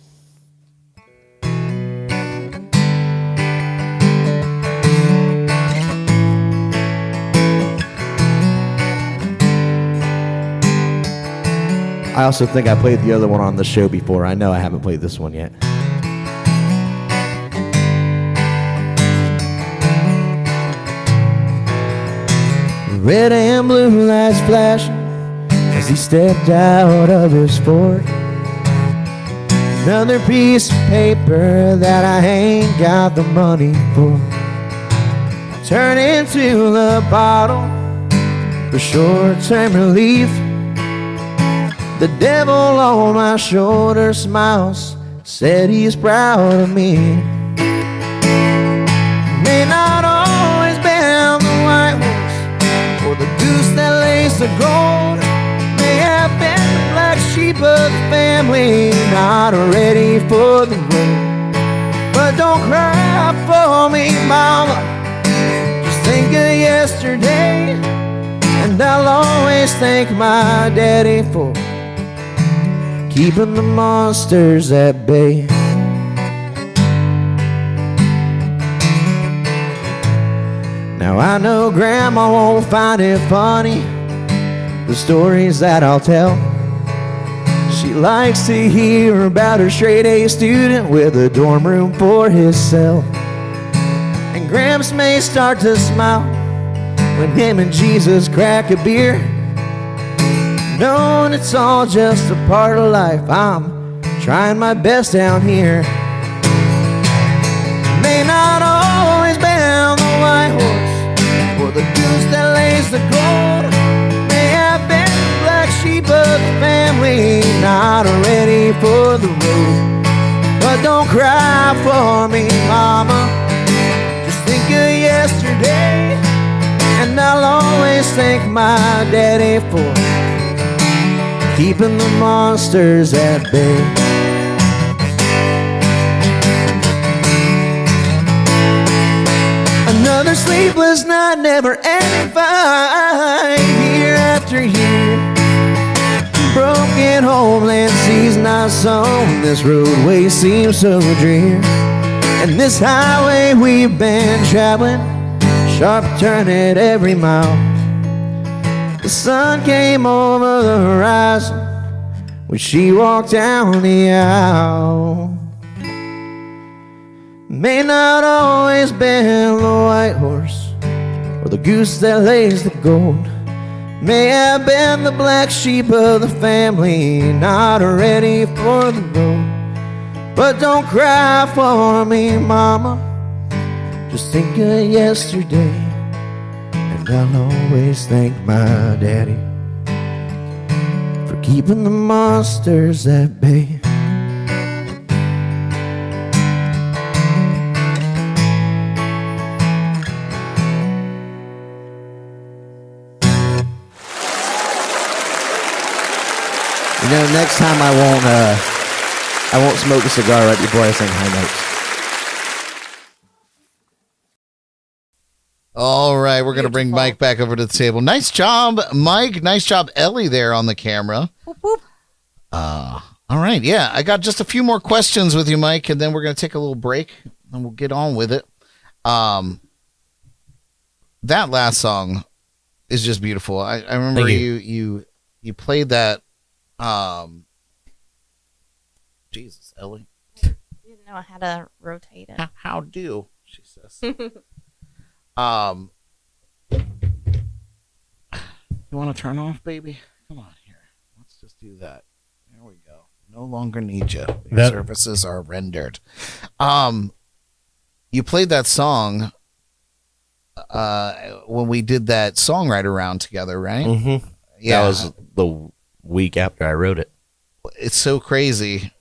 I also think I played the other one on the show before. I know I haven't played this one yet. Red and blue lights flashing as he stepped out of his Ford. Another piece of paper that I ain't got the money for. Turn into the bottle for short-term relief. The devil on my shoulder smiles, said he's proud of me. May not always been the white horse or the goose that lays the gold. May have been the black sheep of the family, not ready for the road. But don't cry for me, mama, just think of yesterday. And I'll always thank my daddy for keeping the monsters at bay. Now I know Grandma won't find it funny, the stories that I'll tell. She likes to hear about her straight-A student with a dorm room for his cell. And Gramps may start to smile when him and Jesus crack a beer, knowing it's all just a part of life. I'm trying my best down here. May not always been the white horse or the goose that lays the gold. May have been the black sheep of the family, not ready for the road. But don't cry for me, mama, just think of yesterday. And I'll always thank my daddy for keeping the monsters at bay. sleepless night, never ending fight. Year after year, broken homeland sees not sown. This roadway seems so drear, and this highway we've been traveling, sharp turn at every mile. The sun came over the horizon when she walked down the aisle. May not always been the white horse or the goose that lays the gold. May have been the black sheep of the family, not ready for the road. But don't cry for me, mama, just think of yesterday. And I'll always thank my daddy for keeping the monsters at bay. You know, next time I won't smoke a cigar right before I sing high notes. All right, we're going to bring Mike back over to the table. Nice job, Mike. Nice job, Ellie, there on the camera. Whoop, whoop. All right, yeah. I got just a few more questions with you, Mike, and then we're going to take a little break, and we'll get on with it. That last song is just beautiful. I remember you played that. Jesus, Ellie. You didn't know how to rotate it. How do, she says. You want to turn off, baby? Come on here. Let's just do that. There we go. No longer need you. Your services are rendered. You played that song when we did that songwriter round together, right? Mm-hmm. Yeah. That was the week after I wrote it. It's so crazy.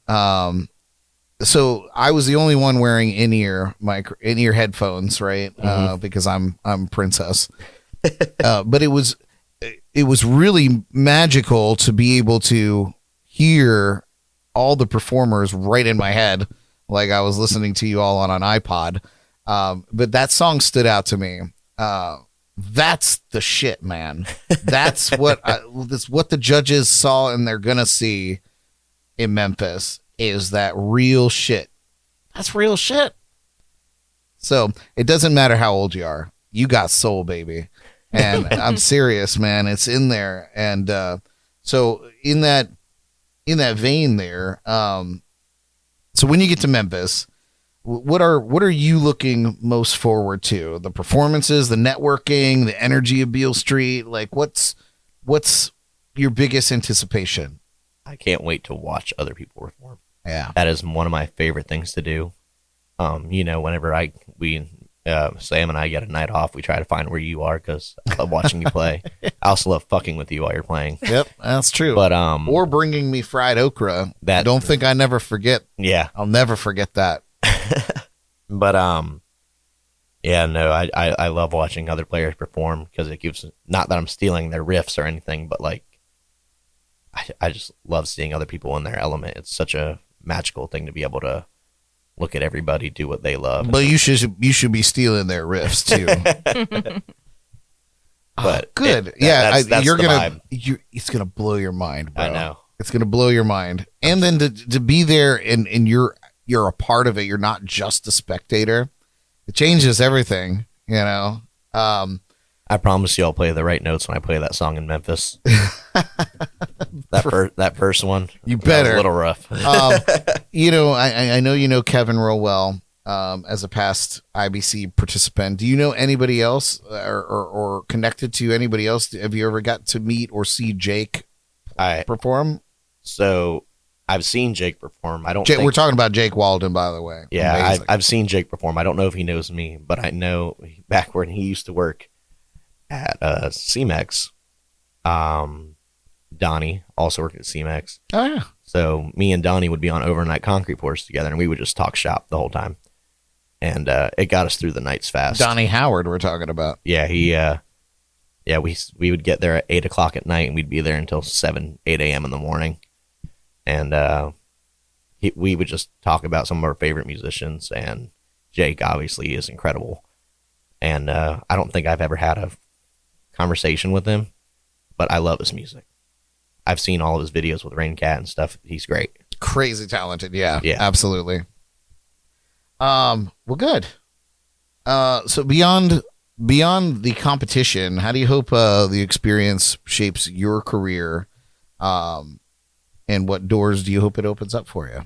So I was the only one wearing in-ear headphones, right? Mm-hmm. Because I'm princess. But it was really magical to be able to hear all the performers right in my head, like I was listening to you all on an iPod. But that song stood out to me. That's the shit, man. That's what the judges saw and they're gonna see in Memphis is that real shit. That's real shit. So it doesn't matter how old you are. You got soul, baby. And I'm serious, man. It's in there. And so in that vein there, so when you get to Memphis, what are you looking most forward to? The performances, the networking, the energy of Beale Street? Like what's your biggest anticipation? I can't wait to watch other people perform. Yeah. That is one of my favorite things to do. Whenever Sam and I get a night off, we try to find where you are because I love watching you play. I also love fucking with you while you're playing. Yep, that's true. But or bringing me fried okra. I don't think I never forget. Yeah, I'll never forget that. But I love watching other players perform because it gives, not that I'm stealing their riffs or anything, but like I just love seeing other people in their element. It's such a magical thing to be able to look at everybody do what they love. But you should be stealing their riffs too. But good. That's you're gonna vibe. It's gonna blow your mind, bro. I know. It's gonna blow your mind. And then to be there and you're a part of it. You're not just a spectator. It changes everything, you know. I promise you I'll play the right notes when I play that song in Memphis. that first one. You better. Was a little rough. I know you know Kevin real well as a past IBC participant. Do you know anybody else or connected to anybody else? Have you ever got to meet or see Jake perform? So I've seen Jake perform. We're talking about Jake Walden, by the way. Yeah, I've seen Jake perform. I don't know if he knows me, but I know back when he used to work at CMEX, Donnie also worked at CMEX. Oh, yeah. So me and Donnie would be on overnight concrete pours together, and we would just talk shop the whole time. And it got us through the nights fast. Donnie Howard we're talking about. Yeah, we would get there at 8 o'clock at night, and we'd be there until 8 a.m. in the morning. And we would just talk about some of our favorite musicians, and Jake obviously is incredible. And I don't think I've ever had a conversation with him, but I love his music. I've seen all of his videos with Rain Cat and stuff. He's great. Crazy talented. Yeah, Yeah. absolutely. Well, good. So beyond the competition, how do you hope the experience shapes your career? And what doors do you hope it opens up for you?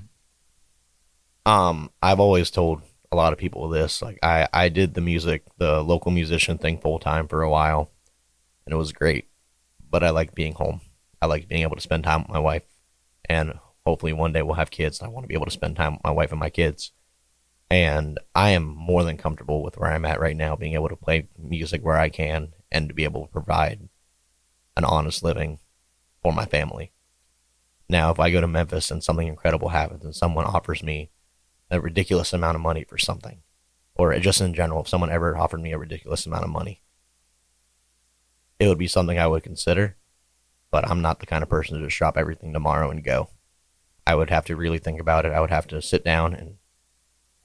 I've always told a lot of people this. Like I did the local musician thing full time for a while, and it was great. But I like being home. I like being able to spend time with my wife, and hopefully one day we'll have kids. And I want to be able to spend time with my wife and my kids. And I am more than comfortable with where I'm at right now, being able to play music where I can and to be able to provide an honest living for my family. Now, if I go to Memphis and something incredible happens and someone offers me a ridiculous amount of money for something, or just in general, if someone ever offered me a ridiculous amount of money, it would be something I would consider, but I'm not the kind of person to just drop everything tomorrow and go. I would have to really think about it. I would have to sit down and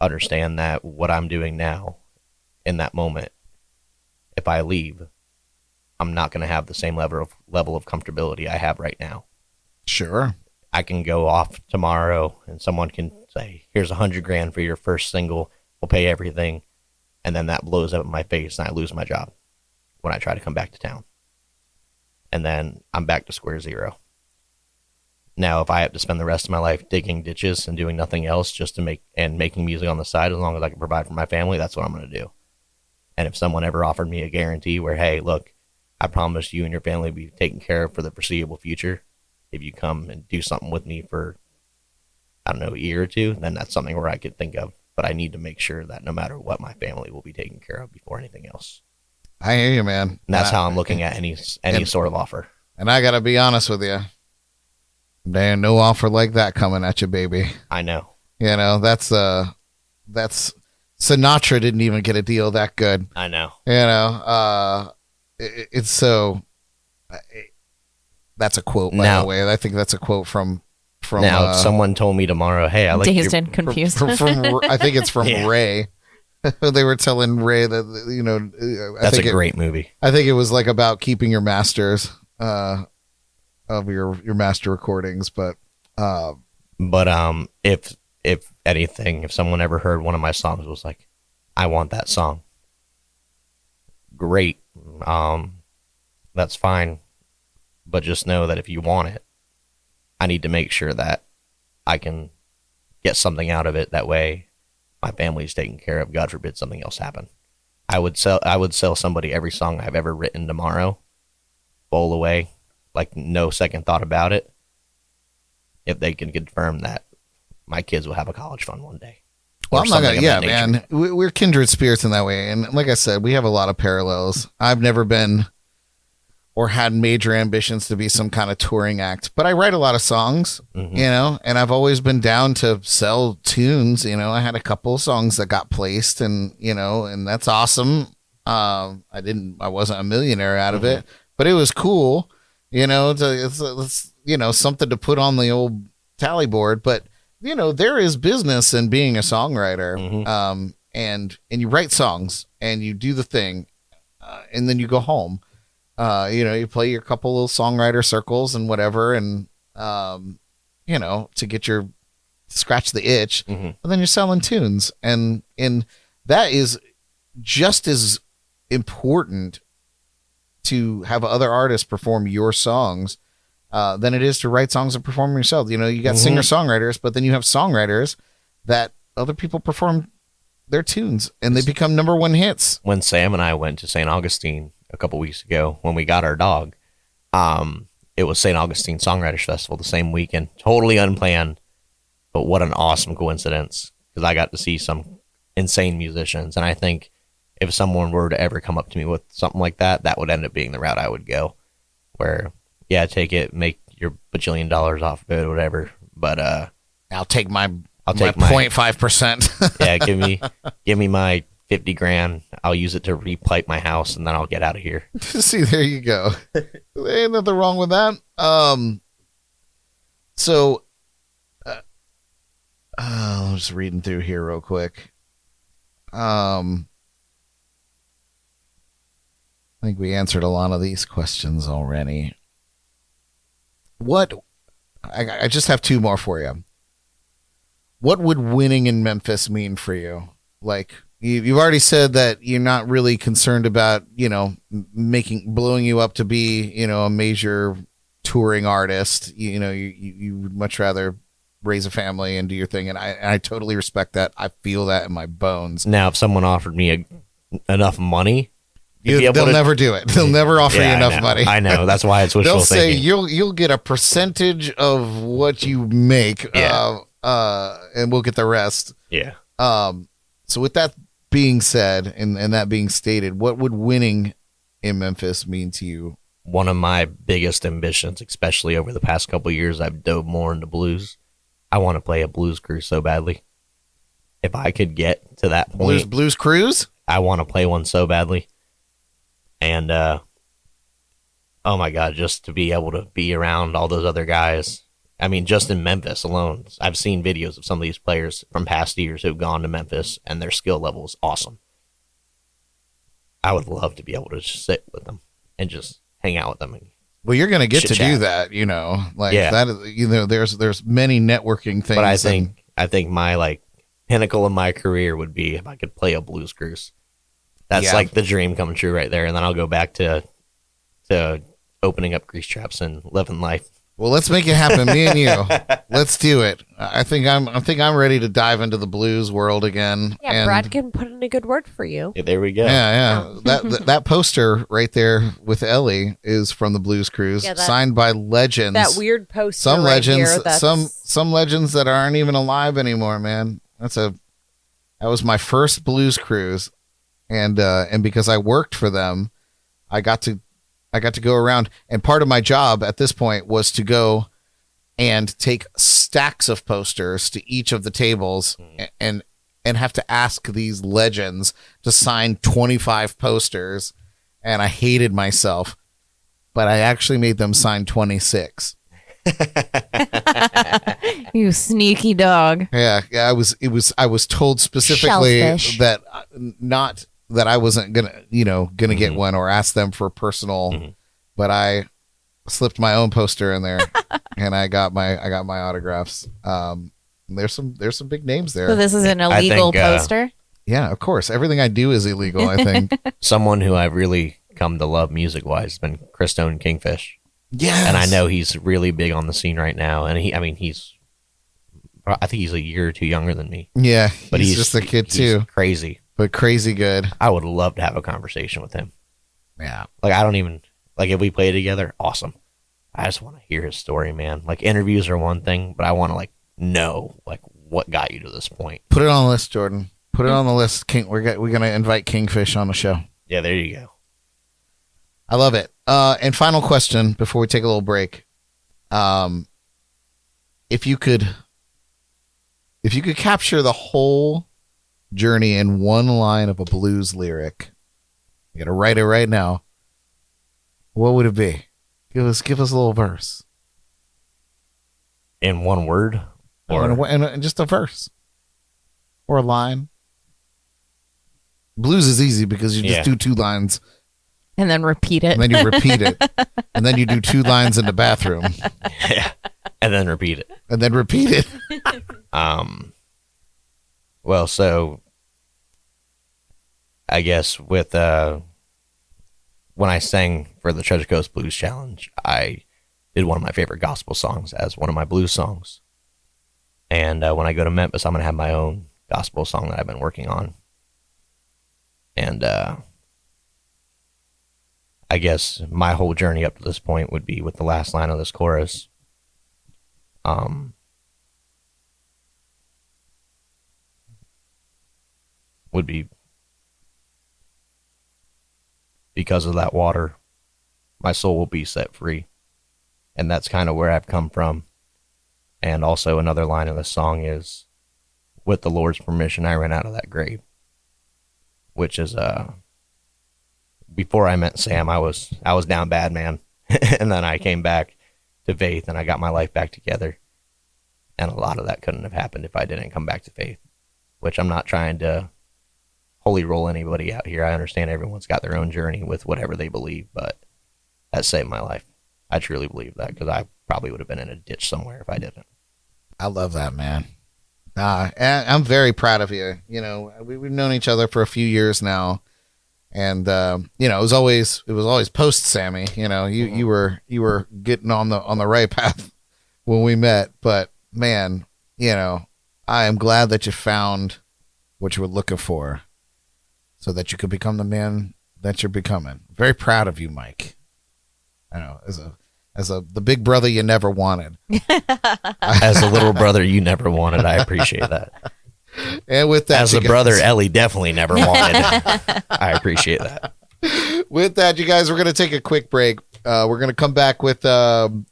understand that what I'm doing now in that moment, if I leave, I'm not going to have the same level of comfortability I have right now. Sure. I can go off tomorrow and someone can say, here's $100,000 for your first single. We'll pay everything. And then that blows up in my face and I lose my job when I try to come back to town. And then I'm back to square zero. Now, if I have to spend the rest of my life digging ditches and doing nothing else just to making music on the side, as long as I can provide for my family, that's what I'm going to do. And if someone ever offered me a guarantee where, hey, look, I promise you and your family will be taken care of for the foreseeable future, if you come and do something with me for, I don't know, a year or two, then that's something where I could think of. But I need to make sure that no matter what, my family will be taken care of before anything else. I hear you, man. And that's how I'm looking at any sort of offer. And I got to be honest with you. There ain't no offer like that coming at you, baby. I know. You know, that's Sinatra didn't even get a deal that good. I know. You know, it's so. That's a quote, by the way. I think that's a quote from. Now, if someone told me tomorrow, hey, I like Dazed and confused. From I think it's from Ray. They were telling Ray that, you know, that's a great movie. I think it was like about keeping your masters of your master recordings, but if anything, if someone ever heard one of my songs was like, I want that song, great, that's fine, but just know that if you want it, I need to make sure that I can get something out of it. That way my family's taken care of. God forbid something else happen. I would sell somebody every song I've ever written tomorrow, bowl away, like no second thought about it, if they can confirm that my kids will have a college fund one day. Well, I'm not gonna, yeah, man. We're kindred spirits in that way. And like I said, we have a lot of parallels. I've never been or had major ambitions to be some kind of touring act, but I write a lot of songs, you know, and I've always been down to sell tunes. You know, I had a couple of songs that got placed, and, you know, and that's awesome. I wasn't a millionaire out of it, but it was cool, you know, it's you know, something to put on the old tally board. But, you know, there is business in being a songwriter. And you write songs and you do the thing, and then you go home. You know, you play your couple little songwriter circles and whatever, and you know, to scratch the itch, and then you're selling tunes, and that is just as important to have other artists perform your songs than it is to write songs and perform them yourself. You know, you got singer-songwriters, but then you have songwriters that other people perform their tunes, and they become number one hits. When Sam and I went to St. Augustine a couple weeks ago, when we got our dog, it was St. Augustine Songwriters Festival the same weekend. Totally unplanned, but what an awesome coincidence, because I got to see some insane musicians. And I think if someone were to ever come up to me with something like that, that would end up being the route I would go, where, yeah, take it, make your bajillion dollars off of it or whatever, but I'll take my 0.5%. Yeah, give me my $50,000. I'll use it to repipe my house, and then I'll get out of here. See, there you go. There ain't nothing wrong with that. So, I'm just reading through here real quick. I think we answered a lot of these questions already. I just have two more for you. What would winning in Memphis mean for you? Like, you've already said that you're not really concerned about, blowing you up to be, a major touring artist. You would much rather raise a family and do your thing. And I totally respect that. I feel that in my bones. Now, if someone offered me enough money, they'll never do it. They'll never offer you enough money. I know. That's why it's wishful thinking. They'll say you'll get a percentage of what you make. Yeah. And we'll get the rest. Yeah. So with that being said, and that being stated, what would winning in Memphis mean to you? One of my biggest ambitions, especially over the past couple of years, I've dove more into blues. I want to play a blues cruise so badly. If I could get to that point. Blues cruise? I want to play one so badly. And, oh my God, just to be able to be around all those other guys. I mean, just in Memphis alone, I've seen videos of some of these players from past years who've gone to Memphis, and their skill level is awesome. I would love to be able to just sit with them and just hang out with them. Well, you're going to get to do that, that. There's many networking things. But I think my pinnacle of my career would be if I could play a blues cruise. That's like the dream come true right there, and then I'll go back to opening up grease traps and living life. Well, let's make it happen, me and you. Let's do it. I think I'm ready to dive into the blues world again. Yeah, Brad can put in a good word for you. Yeah, there we go. Yeah. That poster right there with Ellie is from the Blues Cruise, signed by legends. That weird poster. Some legends, here, some legends that aren't even alive anymore, man. That was my first blues cruise, and because I worked for them, I got to go around, and part of my job at this point was to go and take stacks of posters to each of the tables and have to ask these legends to sign 25 posters. And I hated myself, but I actually made them sign 26. You sneaky dog. Yeah. I was told specifically Shellfish. that I wasn't gonna get one or ask them for personal, but I slipped my own poster in there and I got my autographs. There's some big names there. So this is an illegal poster? Yeah, of course. Everything I do is illegal, I think. Someone who I've really come to love music-wise has been Christone Kingfish. Yes. And I know he's really big on the scene right now. And I think he's a year or two younger than me. Yeah, but he's just a kid too. Crazy. But crazy good. I would love to have a conversation with him. Yeah. I don't even, if we play together, awesome. I just want to hear his story, man. Interviews are one thing, but I want to, know, what got you to this point. Put it on the list, Jordan. Put it on the list. We're going to invite Kingfish on the show. Yeah, there you go. I love it. And final question before we take a little break. If you could capture the whole journey in one line of a blues lyric, you got to write it right now. What would it be? Give us a little verse. In one word? Or and just a verse. Or a line. Blues is easy because you just do 2 lines. And then repeat it. And then you repeat it. And then you do 2 lines in the bathroom. Yeah. And then repeat it. And then repeat it. Well, so I guess with when I sang for the Treasure Coast Blues Challenge, I did one of my favorite gospel songs as one of my blues songs. And when I go to Memphis, I'm going to have my own gospel song that I've been working on. And I guess my whole journey up to this point would be with the last line of this chorus. Would be, because of that water, my soul will be set free. And that's kind of where I've come from. And also another line of the song is, with the Lord's permission, I ran out of that grave. Which is, before I met Sam, I was down bad, man. And then I came back to faith and I got my life back together. And a lot of that couldn't have happened if I didn't come back to faith. Which I'm not trying to wholly rule anybody out here. I understand everyone's got their own journey with whatever they believe, but that saved my life. I truly believe that, because I probably would have been in a ditch somewhere if I didn't. I love that, man. And I'm very proud of you. You know, we've known each other for a few years now, and you know, it was always post Sammy. You know, you were getting on the right path when we met. But man, you know, I am glad that you found what you were looking for, so that you could become the man that you're becoming. Very proud of you, Mike. I know, as the big brother you never wanted. As a little brother you never wanted, I appreciate that. And with that, as a brother Ellie definitely never wanted, I appreciate that. With that, you guys, we're going to take a quick break. We're going to come back with some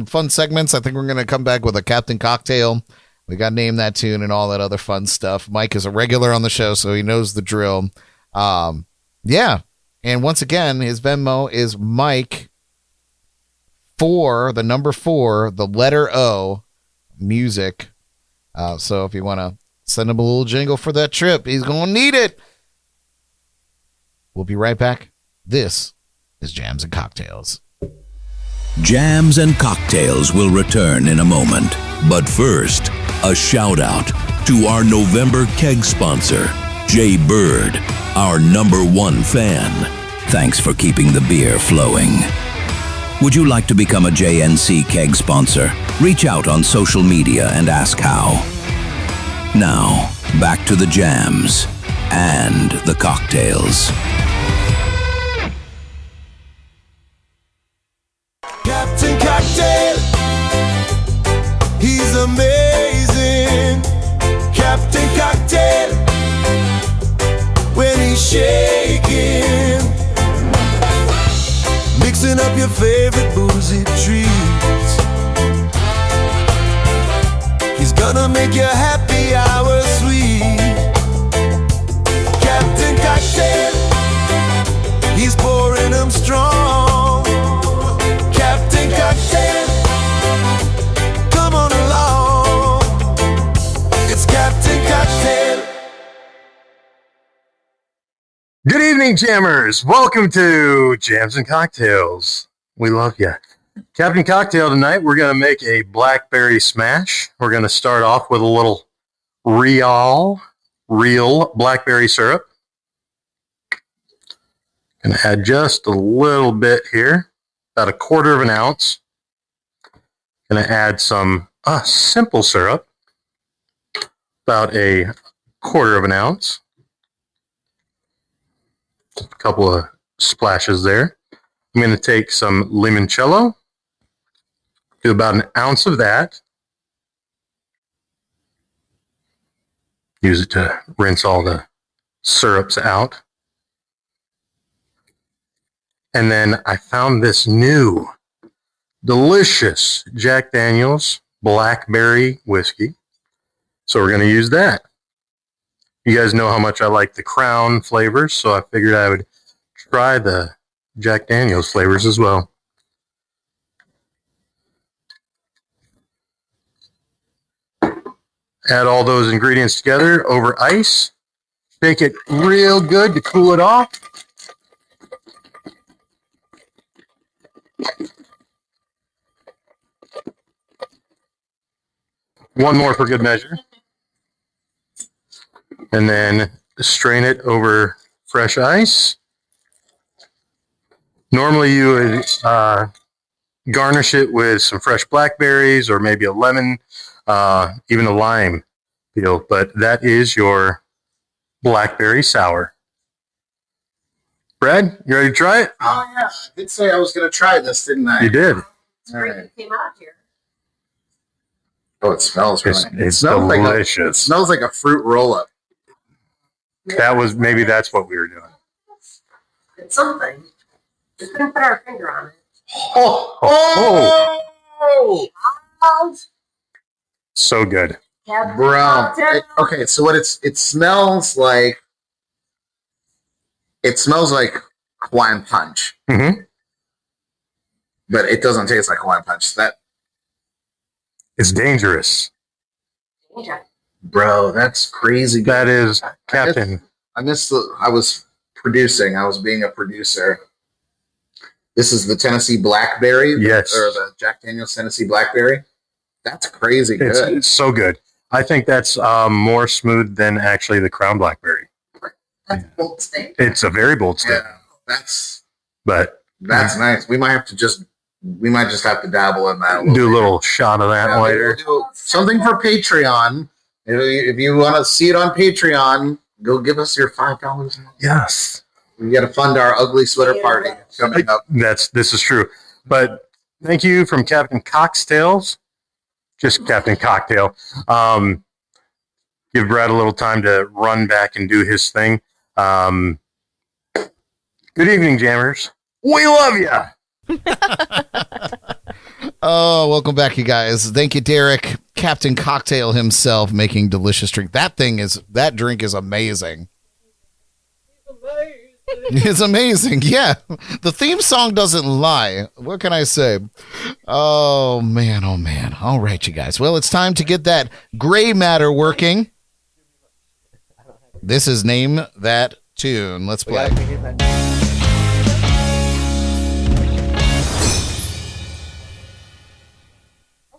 fun segments. I think we're going to come back with a Captain Cocktail. We got to name that tune and all that other fun stuff. Mike is a regular on the show, so he knows the drill. Yeah. And once again, his Venmo is Mike the number 4, the letter O, music. So if you want to send him a little jingle for that trip, he's going to need it. We'll be right back. This is Jams and Cocktails. Jams and Cocktails will return in a moment. But first, a shout out to our November keg sponsor, Jay Bird, our #1 fan. Thanks for keeping the beer flowing. Would you like to become a JNC keg sponsor? Reach out on social media and ask how. Now, back to the jams and the cocktails. Captain Cocktail, he's amazing. Captain Cocktail, when he's shaking, mixing up your favorite boozy treats. He's gonna make your happy hour sweet. Captain Cocktail, he's pouring them strong. Captain Cocktail, come on along. It's Captain Cocktail. Good evening, jammers. Welcome to Jams and Cocktails. We love you. Captain Cocktail tonight, we're going to make a blackberry smash. We're going to start off with a little real blackberry syrup. Going to add just a little bit here, about 1/4 ounce. Going to add some simple syrup, about 1/4 ounce. A couple of splashes there. I'm going to take some limoncello, do about 1 ounce of that. Use it to rinse all the syrups out. And then I found this new, delicious Jack Daniel's blackberry whiskey. So we're going to use that. You guys know how much I like the Crown flavors, so I figured I would try the Jack Daniel's flavors as well. Add all those ingredients together over ice. Shake it real good to cool it off. One more for good measure. And then strain it over fresh ice. Normally you would garnish it with some fresh blackberries or maybe a lemon, even a lime peel, but that is your blackberry sour. Brad, you ready to try it? Oh, yeah. I did say I was going to try this, didn't I? You did. All right. Came out here. Oh, it smells really It's smells delicious. It smells like a fruit roll-up. Maybe that's what we were doing. It's something. We couldn't put our finger on it. Oh! So good. Bro. Okay, so what it smells like Hawaiian punch. Mm-hmm. But it doesn't taste like Hawaiian punch. It's dangerous. Bro, that's crazy good. That is Captain. I was producing. I was being a producer. This is the Tennessee Blackberry. Yes. Or the Jack Daniel's Tennessee Blackberry. That's crazy good. It's so good. I think that's more smooth than actually the Crown Blackberry. That's a bold statement. It's a very bold statement. Yeah, But that's nice. We might just have to dabble in that. Do a little shot of that later. We'll do something for Patreon. If you want to see it on Patreon, go give us your $5. Yes. We got to fund our ugly sweater party coming up. This is true. But thank you from Captain Cocktails. Just Captain Cocktail. Give Brad a little time to run back and do his thing. Good evening, Jammers. We love you. Oh, welcome back, you guys. Thank you, Derek. Captain Cocktail himself making delicious drink. That drink is amazing. It's amazing. Yeah. The theme song doesn't lie. What can I say? Oh, man. Oh, man. All right, you guys. Well, it's time to get that gray matter working. This is Name That Tune. Let's play.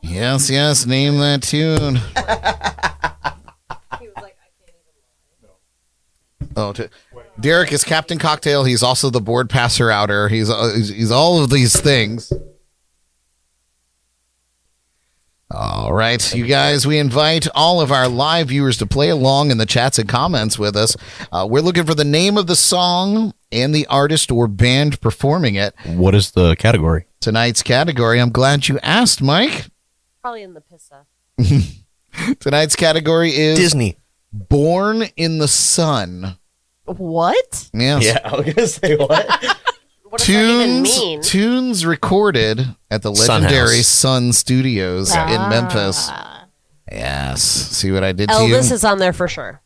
Yes. Name that tune. Derek is Captain Cocktail. He's also the board passer outer. He's all of these things. All right, you guys, we invite all of our live viewers to play along in the chats and comments with us. We're looking for the name of the song and the artist or band performing it. What is the category? Tonight's category, I'm glad you asked, Mike. Probably in the pissa. Tonight's category is Disney. Born in the Sun. What? Yes. Yeah, I was gonna say what? What does that even mean? Tunes recorded at the legendary Sun Studios in Memphis. Yes. See what I did to you? Elvis is on there for sure.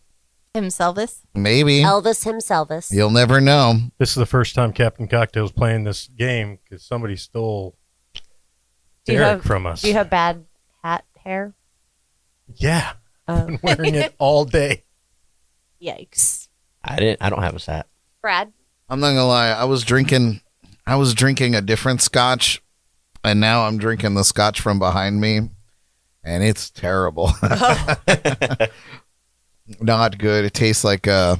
Himselvis? Maybe. Elvis himself. You'll never know. This is the first time Captain Cocktail's playing this game because somebody stole Derek from us. Do you have bad hat hair? Yeah. I've been wearing it all day. Yikes. I don't have a hat. Brad? I'm not gonna lie. I was drinking a different scotch, and now I'm drinking the scotch from behind me, and it's terrible. Not good. It tastes like I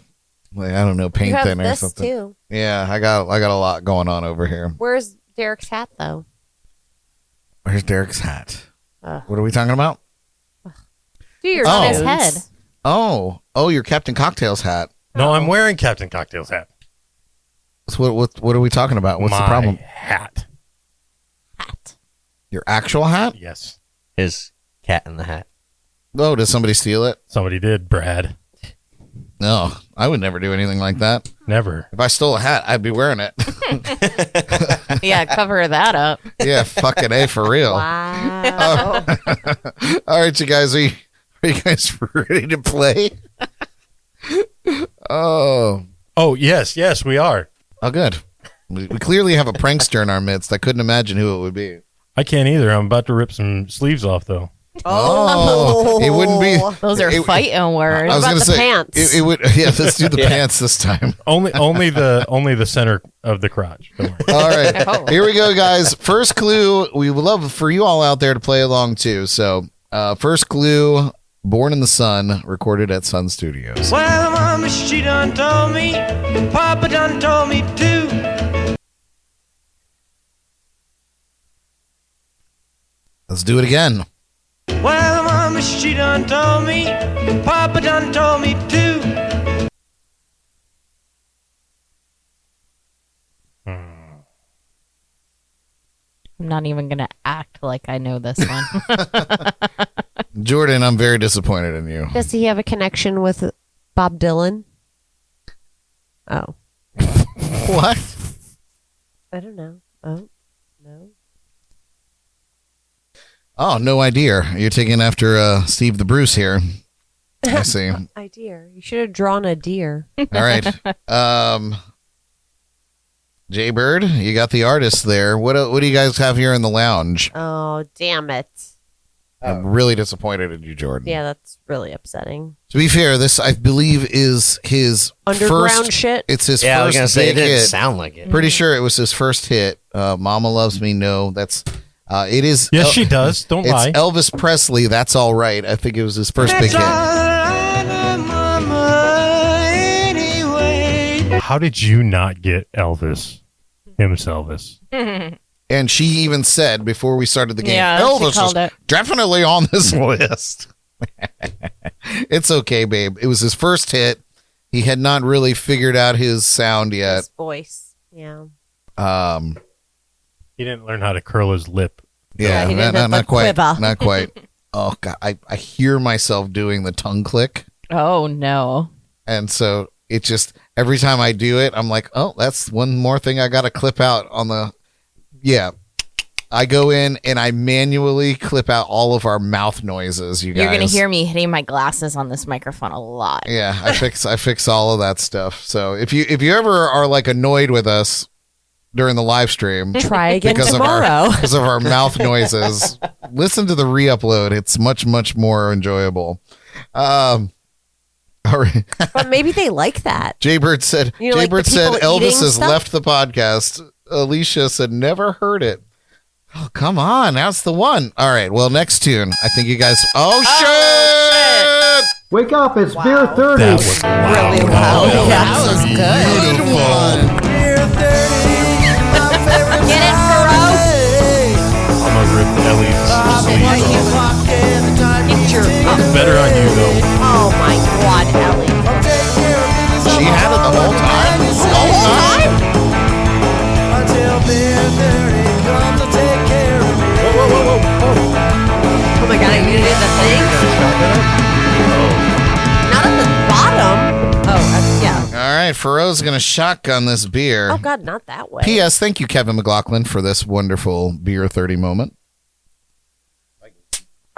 don't know, paint thinner or something. Too. Yeah, I got a lot going on over here. Where's Derek's hat though? Where's Derek's hat? What are we talking about? Dude, you're on his head. Oh, your Captain Cocktail's hat. No, I'm wearing Captain Cocktail's hat. So what are we talking about? What's the problem? Hat. Your actual hat? Yes. His cat in the hat. Oh, did somebody steal it? Somebody did, Brad. No, I would never do anything like that. Never. If I stole a hat, I'd be wearing it. Yeah, cover that up. Yeah, fucking A for real. Wow. All right, you guys, are you guys ready to play? Oh, yes, we are. Oh, good. We clearly have a prankster in our midst. I couldn't imagine who it would be. I can't either. I'm about to rip some sleeves off, though. Oh, it wouldn't be. Those are fighting words. I was going to say pants? It would. Yeah, let's do the pants this time. Only the center of the crotch. Don't worry. All right, here we go, guys. First clue. We would love for you all out there to play along too. So, first clue: Born in the Sun, recorded at Sun Studios. Well, Mama, she done told me, Papa done told me too. Let's do it again. Well, Mama, she done told me, Papa done told me too. I'm not even going to act like I know this one. Jordan, I'm very disappointed in you. Does he have a connection with Bob Dylan? Oh. What? I don't know. Oh, no. Oh, no idea. You're taking after Steve the Bruce here. I see. All A deer. You should have drawn a deer. right. Jay Bird, you got the artist there. What do you guys have here in the lounge? Oh, damn it. I'm really disappointed in you, Jordan. Yeah, that's really upsetting. To be fair, this I believe is his Underground first, shit? It's his Yeah, I was first gonna say, it big didn't hit. sound like it. Pretty sure it was his first hit. Mama Loves Me. No, that's it is. Yes, she does. Don't it's lie. Elvis Presley. That's all right. I think it was his first big hit. How did you not get Elvis? Elvis. And she even said before we started the game, Yeah, she Elvis called is it. definitely on this list. It's okay, babe. It was his first hit. He had not really figured out his sound yet. His voice. Yeah. He didn't learn how to curl his lip. Yeah, he didn't have not the quite. quiver. Not quite. Oh God, I hear myself doing the tongue click, Oh no. and so it just every time I do it, I'm like, oh, that's one more thing I got to clip out on the. Yeah, I go in and I manually clip out all of our mouth noises. You guys, You're gonna hear me hitting my glasses on this microphone a lot. Yeah, I fix all of that stuff. So if you ever are like annoyed with us during the live stream, Try again because tomorrow. because of our mouth noises, listen to the re-upload. It's much more enjoyable. All right. But maybe they like that. Jaybird said You know, like Jaybird the said people Elvis eating has stuff? left the podcast. Alicia said never heard it. Oh, come on. That's the one. All right. Well, next tune. I think you guys shit! Wake up, it's beer 30. That was loud. Really loud. Oh, That was good. Get it, Faurot. I'm gonna rip Ellie's sleeve off. Get your. It's better on you though. Oh my God, Ellie. She had it the whole time. The whole time. Oh my God, I needed the thing. Not at the bottom. Oh, yeah. All right. Faurot's gonna shotgun this beer. Oh God, not that way. P.S. Thank you, Kevin McLaughlin, for this wonderful beer 30 moment.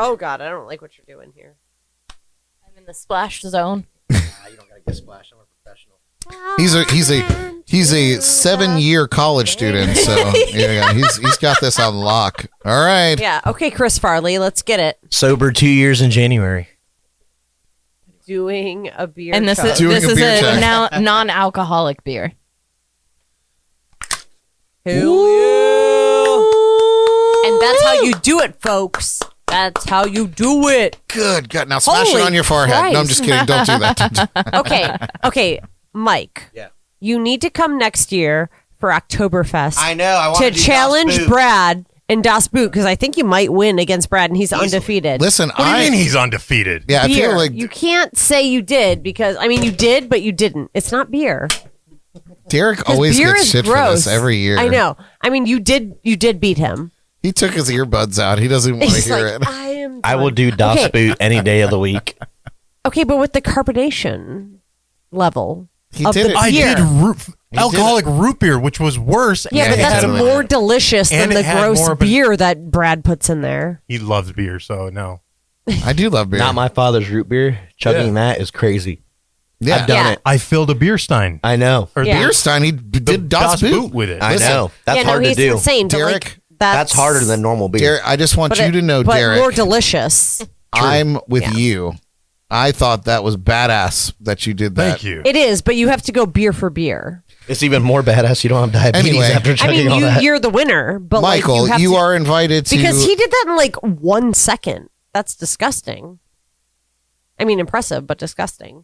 Oh God, I don't like what you're doing here. I'm in the splash zone. You don't gotta get splashed. I'm a professional. He's a 7-year college student, so yeah, he's got this on lock. All right. Yeah. Okay, Chris Farley, let's get it. Sober 2 years in January. Doing a beer. And this chug. is Doing this a is beer a check. now non-alcoholic beer. Hell yeah. And that's how you do it, folks. That's how you do it. Good. Good. Now smash Holy it on your forehead. No, I'm Christ. just kidding. Don't do that. Okay, Mike. Yeah. You need to come next year for Oktoberfest I know. I want to challenge Brad in Das Boot because I think you might win against Brad and he's undefeated. Listen, What do you mean he's undefeated? Yeah, I Beer. feel like You can't say you did because I mean you did, but you didn't. It's not beer. Derek 'Cause always beer gets is shit for gross. this every year. I know. I mean you did beat him. He took his earbuds out. He doesn't want to He's hear like, it. I am. I will done." do Das Okay. Boot any day of the week. Okay, but with the carbonation level He of did the it. I beer. did alcoholic root beer, which was worse. Yeah, Yeah, but he that's had it. more delicious than And the it had gross more of a- beer that Brad puts in there. He loves beer, so no. I do love beer. Not my father's root beer. Chugging Yeah. that is crazy. yeah. I've done Yeah. it. I filled a beer stein. I know. Or Yeah. Bierstein, he did Das Boot. with it. I Listen, know. That's yeah, hard no, to he's do. insane. But Derek, like, That's harder than normal beer. Derek, I just want you to know, but Derek, more delicious. I'm with Yeah. you. I thought that was badass that you did that. Thank you. It is, but you have to go beer for beer. It's even more badass. You don't have diabetes Anyway. after I chugging mean, all that. you're the winner, but Michael, like, you have to, are invited to. because he did that in like 1 second. That's disgusting. I mean, impressive, but disgusting.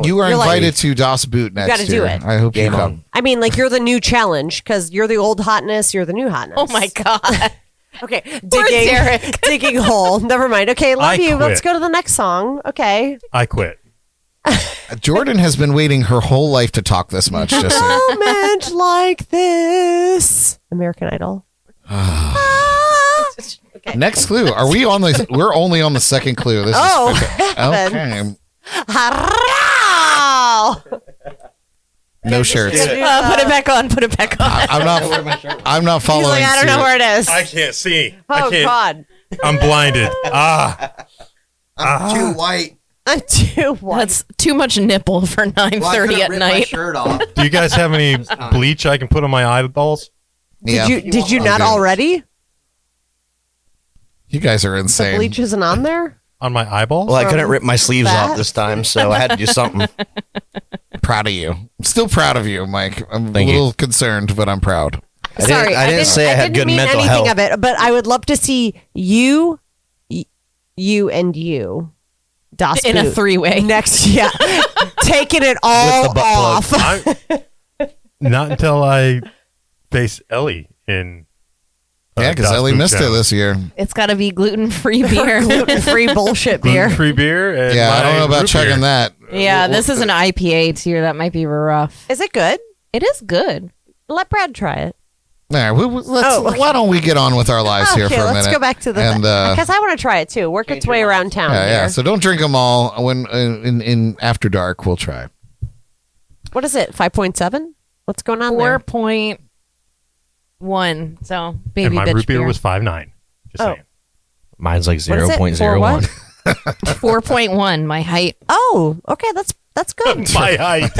You are You're like- invited to Das Boot next gotta do year. it. I hope Game you come. on. I mean, like you're the new challenge because you're the old hotness. You're the new hotness. Oh my god. Okay, Poor digging, Derek. digging hole. Never mind. Okay, love I you. quit. Let's go to the next song. Okay. I quit. Jordan has been waiting her whole life to talk this much. Just so. Moment like this. American Idol. Next clue. Are we on the? We're only on the second clue. This Oh, is okay. Hurrah! No shirts. Put it back on. Put it back on. I'm not. I'm not He's following. like, I don't know suit. where it is. I can't see. Oh God, I'm blinded. I'm too white. I'm too white. That's too much nipple for 9:30 at My night. shirt off. Do you guys have any bleach I can put on my eyeballs? Yeah. Did you not already? You guys are The insane. bleach isn't on there? On my eyeballs? Well, I couldn't rip my sleeves that? off this time, so I had to do something. Proud of you. I'm still proud of you, Mike. I'm Thank a you. little concerned, but I'm proud. Sorry, I didn't say I had good mean mental anything health. of it, but I would love to see you, and you, Das In a Boot, three-way. next, yeah, taking it all With the butt plug. off. Not until I face Ellie in. Yeah, because Ellie missed it this year. It's got to be gluten-free beer. Gluten-free bullshit beer. Free beer. And Yeah, I don't my know about root chugging beer. that. Yeah, this is an IPA too. That might be rough. Is it good? It is good. Let Brad try it. All right, why don't we get on with our lives here for a minute? Let's go back to the and because I want to try it too. Work its way around town. yeah. here. So don't drink them all. When in after dark, we'll try. What is it? 5.7? What's going on there? 4.1. So baby And my bitch root beer beer. was 5.9. Just saying. Mine's like What is it? 0.01. 4.1. My height. Oh, okay. That's good. My height.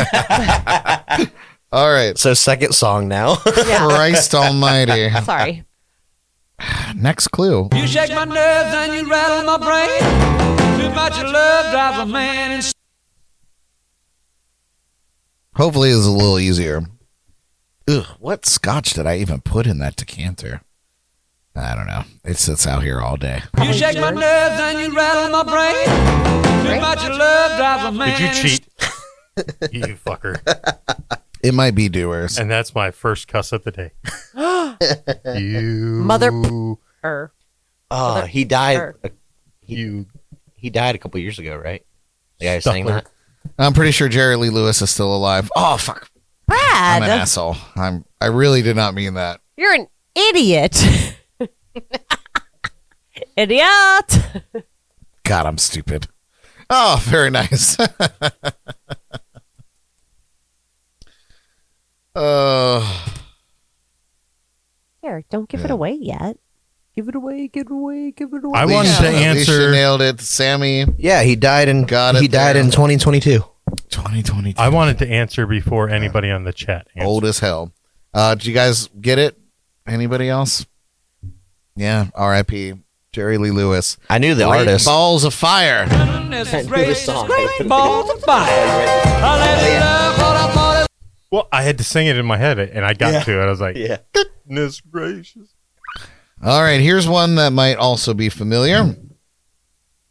All right. So second song now. Christ Almighty. Sorry. Next clue. You shake my nerves and you rattle my brain. Too much of love drives a man insane. Hopefully, it's a little easier. Ugh, what scotch did I even put in that decanter? I don't know. It sits out here all day. You shake my nerves and you rattle my brain. Too much of love drives a man Did you insane. cheat? You fucker. It might be doers. And that's my first cuss of the day. You. Mother. He died. You. He died a couple years ago, right? The guy saying Stuckler. that. I'm pretty sure Jerry Lee Lewis is still alive. Oh fuck! I'm an Brad, asshole. I really did not mean that. you're an idiot. Idiot. God, I'm stupid. Oh, very nice. Here, don't give it away yet. Give it away. Give it away. Give it away. I wanted to Alicia answer. nailed it. Sammy, Yeah, he died in. Got it He died there. in 2022. 2022. I wanted to answer before anybody on the chat answered. Old as hell. Did you guys get it? Anybody else? Yeah. R.I.P. Jerry Lee Lewis. I knew the Great artist. Balls of Fire. This I is knew great, the this is song. great balls of fire. I let you love what I thought it. Well, I had to sing it in my head, and I got to it. I was like, Yeah. goodness gracious. All right. Here's one that might also be familiar.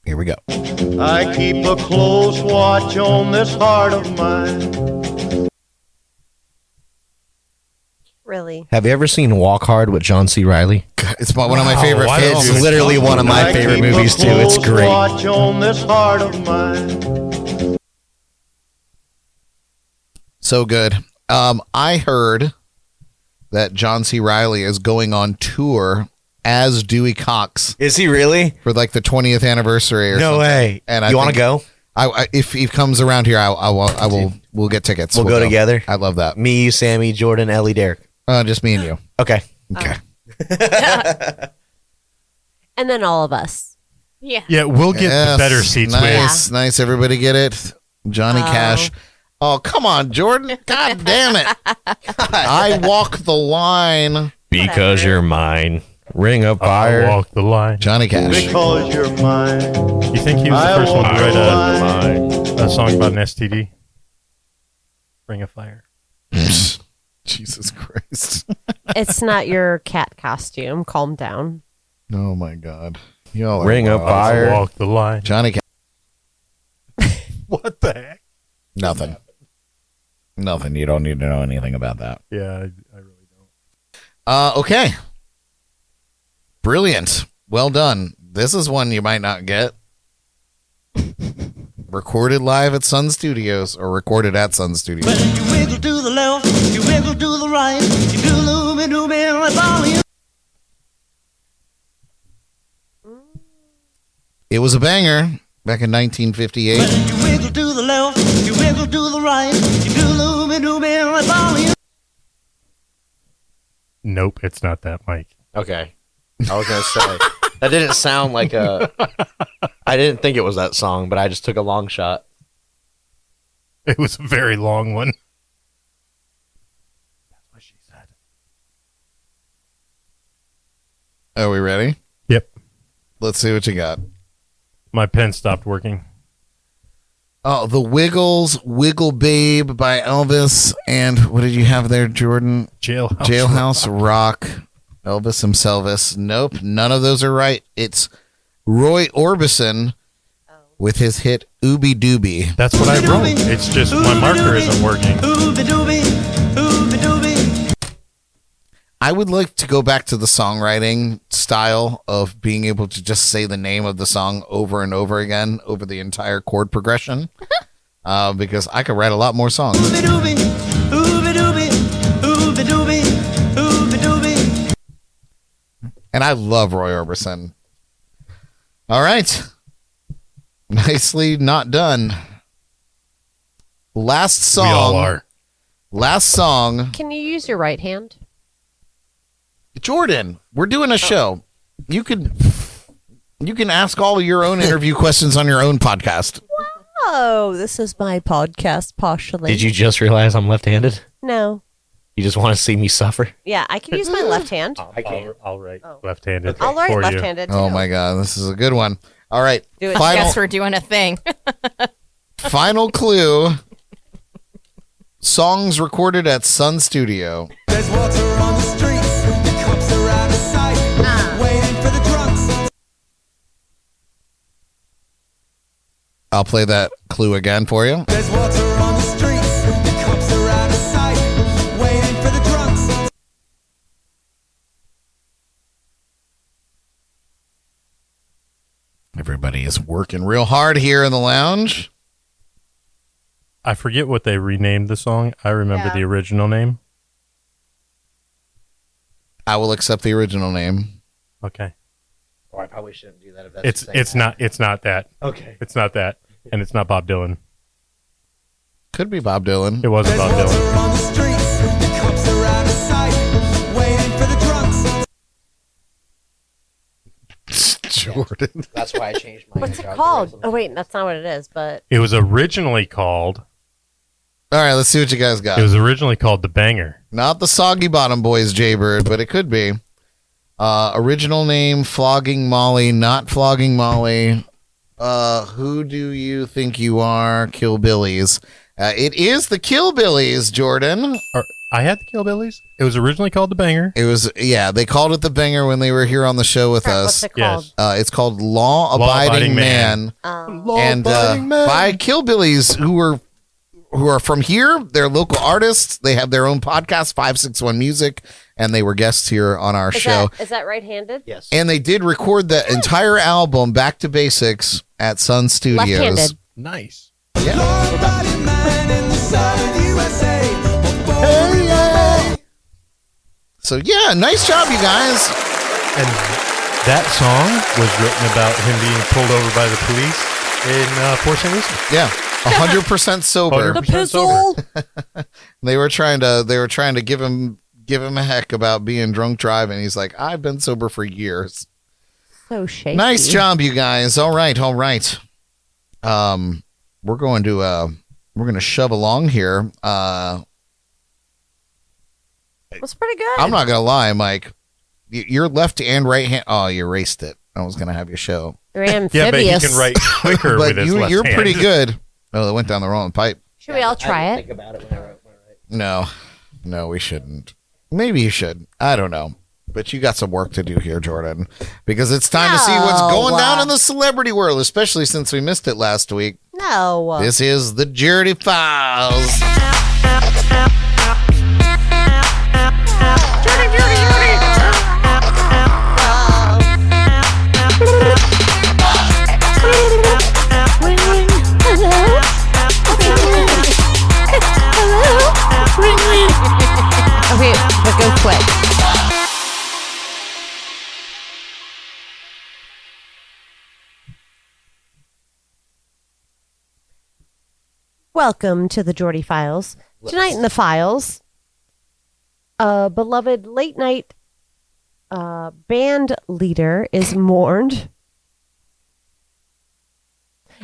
Here we go. I keep a close watch on this heart of mine. Really? Have you ever seen Walk Hard with John C. Riley? It's one of my favorite why don't films. It's literally one of my I favorite keep a movies too. It's close great. Watch on this heart of mine. So good. I heard that John C. Riley is going on tour as Dewey Cox Is he really? for like the 20th anniversary or No something. way. And I You want to think- go? if he comes around here, we'll get tickets. We'll go together. I love that. Me, you, Sammy, Jordan, Ellie, Derek. Just me and you. Okay. Okay. And then all of us. Yeah. Yeah, we'll get Yes, the better seats with. Nice, nice. Everybody get it. Johnny Cash. Oh, come on, Jordan. God damn it. I walk the line. Because you're mine. Ring of I fire. walk the line. Johnny Cash. Because you're mine. You think he was the I first one to walk write the line. a song about an STD? Ring of Fire. Jesus Christ. It's not your cat costume. Calm down. Oh, my God. Y'all are Ring of wild. fire. Walk the line. Johnny Cash. What the heck? Nothing. Nothing. You don't need to know anything about that. Yeah, I really don't. Okay. Brilliant. Well done. This is one you might not get. Recorded live at Sun Studios or recorded at Sun Studios. You wiggle to the left, you wiggle to the right, you do loomy doomy with all you. It was a banger back in 1958. You wiggle to the left, you wiggle to the right, you do loomy doomy with all you. Nope, it's not that, Mike. Okay. I was going to say. That didn't sound like a. I didn't think it was that song, but I just took a long shot. It was a very long one. That's what she said. Are we ready? Yep. Let's see what you got. My pen stopped working. Oh, The Wiggles, Wiggle Babe by Elvis. And what did you have there, Jordan? Jailhouse Rock. Elvis himself. Nope, none of those are right. It's Roy Orbison with his hit Ooby Dooby. That's what I wrote. It's just my marker isn't working. I would like to go back to the songwriting style of being able to just say the name of the song over and over again over the entire chord progression, because I could write a lot more songs. And I love Roy Orbison. All right. Nicely not done. Last song. We all are. Last song. Can you use your right hand? Jordan, we're doing a show. You can ask all of your own interview questions on your own podcast. Oh, this is my podcast, partially. Did you just realize I'm left-handed? No. You just want to see me suffer? Yeah, I can use my left hand. I'll write left-handed. I'll write for you. left-handed, too. Oh, my God. This is a good one. All right. I guess we're doing a thing. Final clue. Songs recorded at Sun Studio. There's water on the streets, the cops are out of sight, waiting for the drunks. I'll play that clue again for you. There's water on the streets, the cops are out of sight, waiting for the drunks. Everybody is working real hard here in the lounge. I forget what they renamed the song. I remember the original name. I will accept the original name. Okay. Or I probably shouldn't do that if that's It's not that. Okay. It's not that. And it's not Bob Dylan. Could be Bob Dylan. It wasn't Bob Water Dylan. on the streets, the cops are out of sight, waiting for the drunks. Jordan. That's why I changed my What's it called? Oh, wait, that's not what it is, but... It was originally called... All right, let's see what you guys got. It was originally called The Banger. Not the Soggy Bottom Boys, Jaybird, but it could be. Original name, Flogging Molly, not Flogging Molly. Who do you think you are? Killbillies. It is the Killbillies, Jordan. I had the Killbillies. It was originally called The Banger. It was, yeah, they called it The Banger when they were here on the show with us. What's it called? Yes. It's called Law Abiding Man. And by Killbillies who are from here. They're local artists. They have their own podcast, 561 Music, and they were guests here on our show. Is that right-handed? Yes. And they did record the entire album, Back to Basics, at Sun Studios. Left-handed. Nice. So, yeah, nice job, you guys. And that song was written about him being pulled over by the police in Port St. Lucie. Yeah, 100% sober. 100% sober. They were trying to give him a heck about being drunk driving. He's like, I've been sober for years. So shaky. Nice job, you guys. All right. We're going to shove along here. That's pretty good. I'm not gonna lie, Mike. Your left and right hand. Oh, you erased it. I was gonna have you show. You're amphibious. Yeah, but he can write quicker But with his left you're hand. pretty good. Oh, it went down the wrong pipe. Should we all try I it? think about it when I write. No, we shouldn't. Maybe you should. I don't know. But you got some work to do here, Jordan, because it's time to see what's going down in the celebrity world, especially since we missed it last week. No. This is the Dirty Files. Okay, but go quick. Welcome to the Geordie Files. Tonight in the Files, a beloved late night band leader is mourned.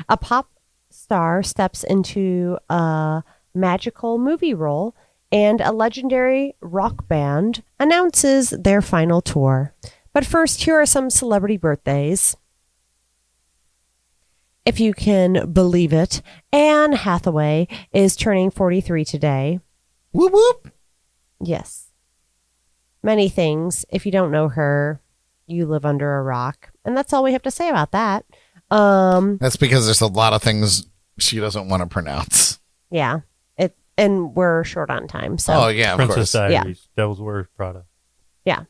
A pop star steps into a magical movie role, and a legendary rock band announces their final tour. But first, here are some celebrity birthdays. if you can believe it, Anne Hathaway is turning 43 today. Whoop whoop. Yes. Many things. If you don't know her, you live under a rock. And that's all we have to say about that. That's because there's a lot of things she doesn't want to pronounce. Yeah. And we're short on time. So. Oh, yeah, of Princess course. Diaries, Devil's Word product. Yeah.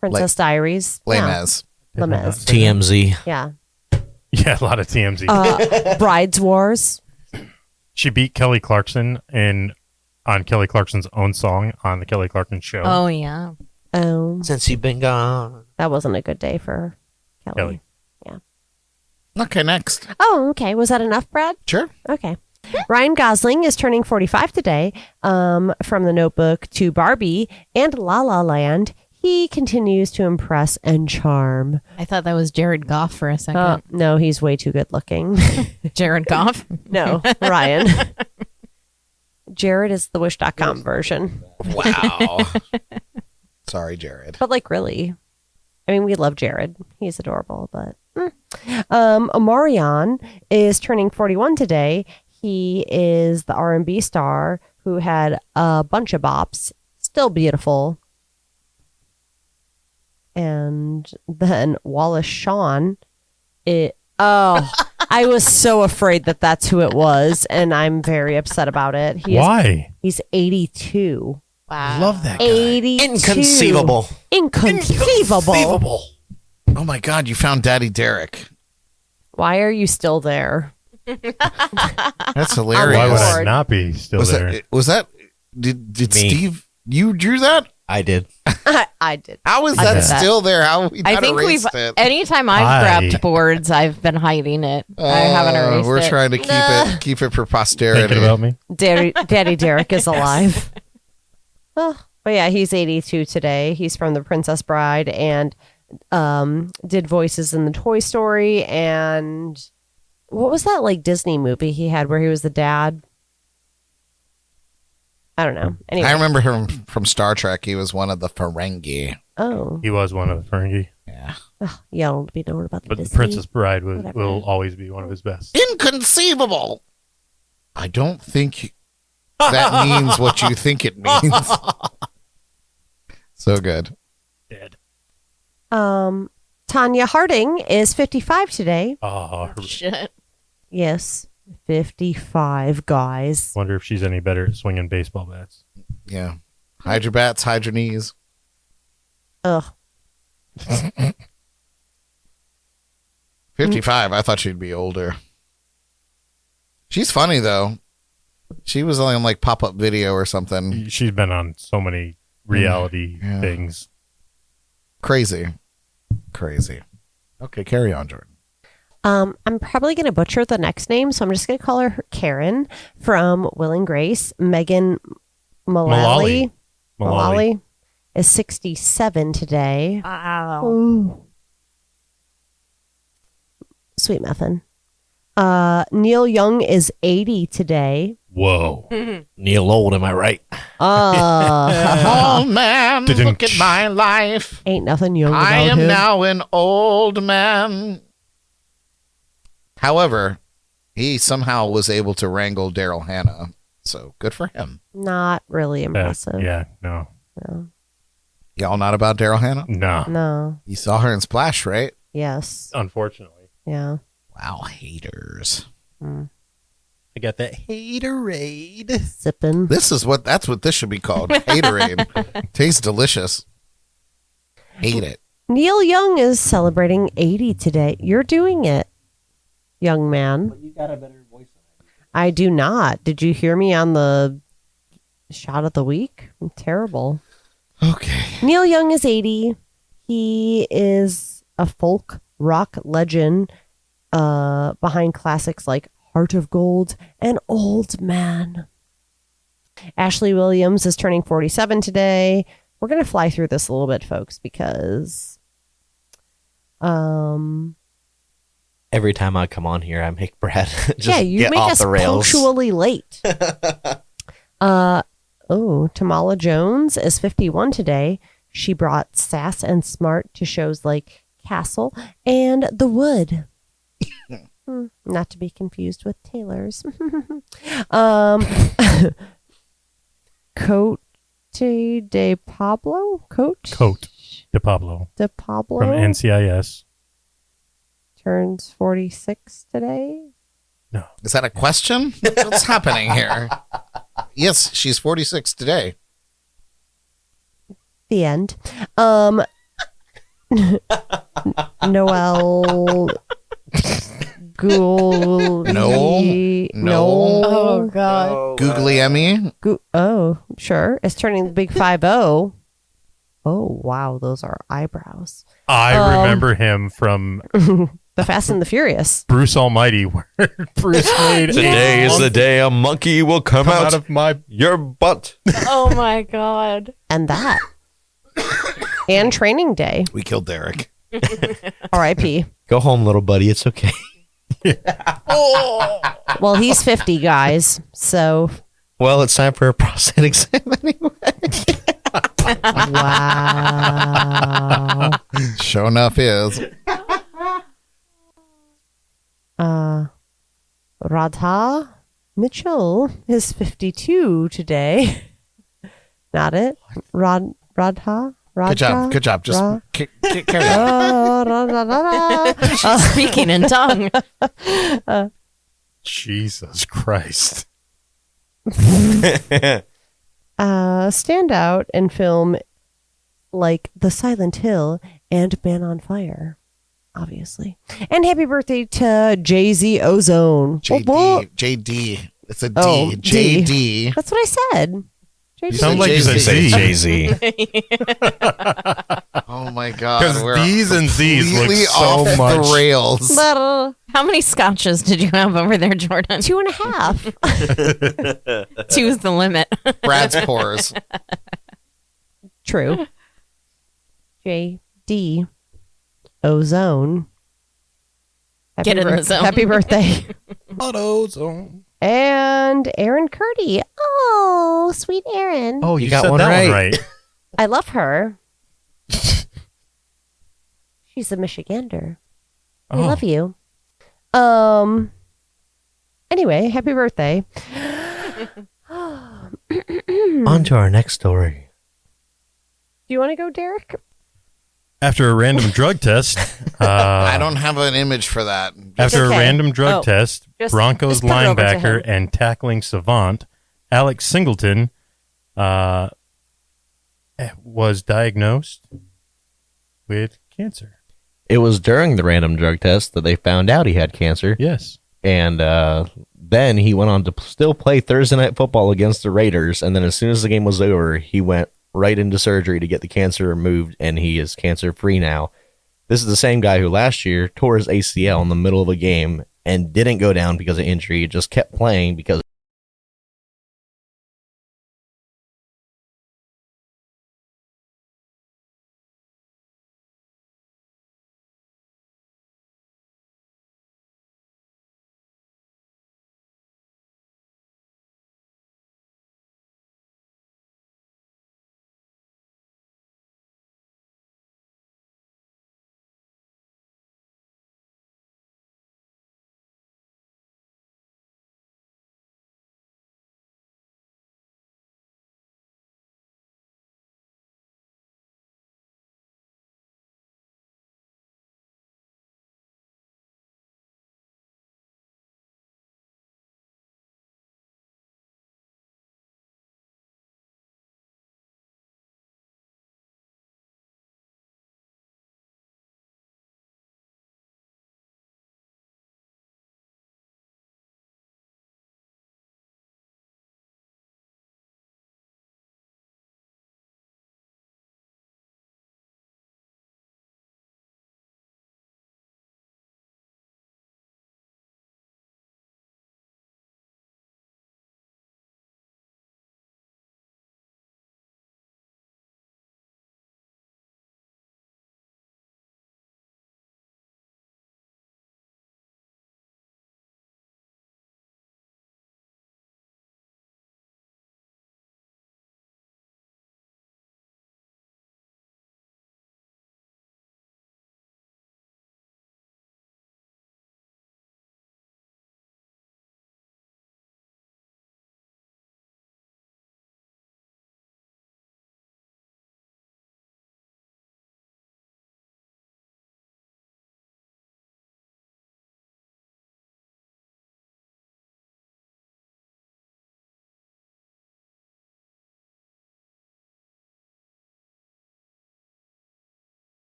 Princess Diaries. Lemez. Yeah. Lemez. TMZ. Yeah. Yeah, a lot of TMZ. Brides Wars. She beat Kelly Clarkson on Kelly Clarkson's own song on the Kelly Clarkson show. Oh, yeah. Oh. Since you've been gone. That wasn't a good day for Kelly. Yeah. Okay, next. Oh, okay. Was that enough, Brad? Sure. Okay. Ryan Gosling is turning 45 today. From The Notebook to Barbie and La La Land, he continues to impress and charm. I thought that was Jared Goff for a second. No, he's way too good looking. Jared Goff? No, Ryan. Jared is the Wish.com version. Wow. Sorry, Jared. But like, really. I mean, we love Jared. He's adorable, but... Omarion is turning 41 today. He is the R&B star who had a bunch of bops. Still beautiful. And then Wallace Shawn. I was so afraid that that's who it was, and I'm very upset about it. Why? He's 82. Wow. Love that guy. 82. Inconceivable. Inconceivable. Oh, my God. You found Daddy Derek. Why are you still there? That's hilarious. Why would I not be still there? Did Me. Steve, you drew that? I did. I did. How is that still there? How have we not I think erased it? anytime I've grabbed boards, I've been hiding it. I haven't erased we're it. trying to keep it for posterity. Thinking about me? Daddy Derek is alive. Oh, but yeah, he's 82 today. He's from The Princess Bride and did voices in the Toy Story. And what was that like Disney movie he had where he was the dad? I don't know. Anyway. I remember him from Star Trek. He was one of the Ferengi. Oh. He was one of the Ferengi. Yeah. Yeah, I'll be knowing about the But Disney. The Princess Bride will always be one of his best. Inconceivable. I don't think that means what you think it means. So good. Dead. Tanya Harding is 55 today. Oh, shit. Yes, 55, guys. Wonder if she's any better at swinging baseball bats. Yeah. Hide your bats, hide your knees. Ugh. 55. I thought she'd be older. She's funny, though. She was on like pop-up video or something. She's been on so many reality things. Crazy. Okay, carry on, Jordan. I'm probably going to butcher the next name, so I'm just going to call her Karen from Will and Grace. Megan Mullally is 67 today. Wow. Ooh. Sweet muffin. Neil Young is 80 today. Whoa. Neil Old, am I right? Oh, man, look at my life. Ain't nothing young about I am him. now an old man. However, he somehow was able to wrangle Daryl Hannah, so good for him. Not really impressive. No. Y'all not about Daryl Hannah? No. You saw her in Splash, right? Yes. Unfortunately. Yeah. Wow, haters. I got that haterade. Sipping. That's what this should be called. Haterade. Tastes delicious. Hate it. Neil Young is celebrating 80 today. You're doing it, young man. But you got a better voice than I do not. Did you hear me on the shot of the week? I'm terrible. Okay. Neil Young is 80. He is a folk rock legend behind classics like Heart of Gold and Old Man. Ashley Williams is turning 47 today. We're going to fly through this a little bit, folks, because Every time I come on here, I make Brad just yeah, you get make off us the rails. punctually late. Tamala Jones is 51 today. She brought sass and smart to shows like Castle and The Wood. Not to be confused with Taylor's. Cote de Pablo? Cote de Pablo. De Pablo? From NCIS. Turns 46 today. No. Is that a question? What's happening here? Yes, she's 46 today. The end. Noel Gould. No. Oh, God. Googly Emmy. Sure. It's turning the big 5-0. Oh, wow. Those are eyebrows. I remember him from The Fast and the Furious. Bruce Almighty, where Bruce made Today is the day a monkey will come out of your butt. Oh, my God. And that. And Training Day. We killed Derek. R.I.P. Go home, little buddy. It's okay. Well, he's 50, guys. So. Well, it's time for a prostate exam anyway. Wow. Sure enough is. Radha Mitchell is 52 today. Not it? Radha? Good job. Just carry on. She's speaking in tongue. Jesus Christ. Stand out in film like The Silent Hill and Man on Fire, obviously. And happy birthday to Jay-Z Ozone. JD. It's a D. Oh, JD. D. That's what I said. You sound like it's a Z. Jay-Z. Oh my God. Because D's and Z's look completely so off much. the rails. How many scotches did you have over there, Jordan? 2.5. 2 is the limit. Brad's pores. True. JD Ozone. Get in the zone. Happy birthday. Ozone. And Aaron Curdy. Oh, sweet Aaron. Oh, you got said one that right. I love her. She's a Michigander. I love you. Anyway, happy birthday. On to our next story. Do you want to go, Derek? After a random drug test. I don't have an image for that. After okay. a random drug test, Broncos just put it over to linebacker him. and tackling savant Alex Singleton was diagnosed with cancer. It was during the random drug test that they found out he had cancer. Yes. And then he went on to still play Thursday Night Football against the Raiders. And then as soon as the game was over, he went right into surgery to get the cancer removed, and he is cancer-free now. This is the same guy who last year tore his ACL in the middle of a game and didn't go down because of injury. He just kept playing because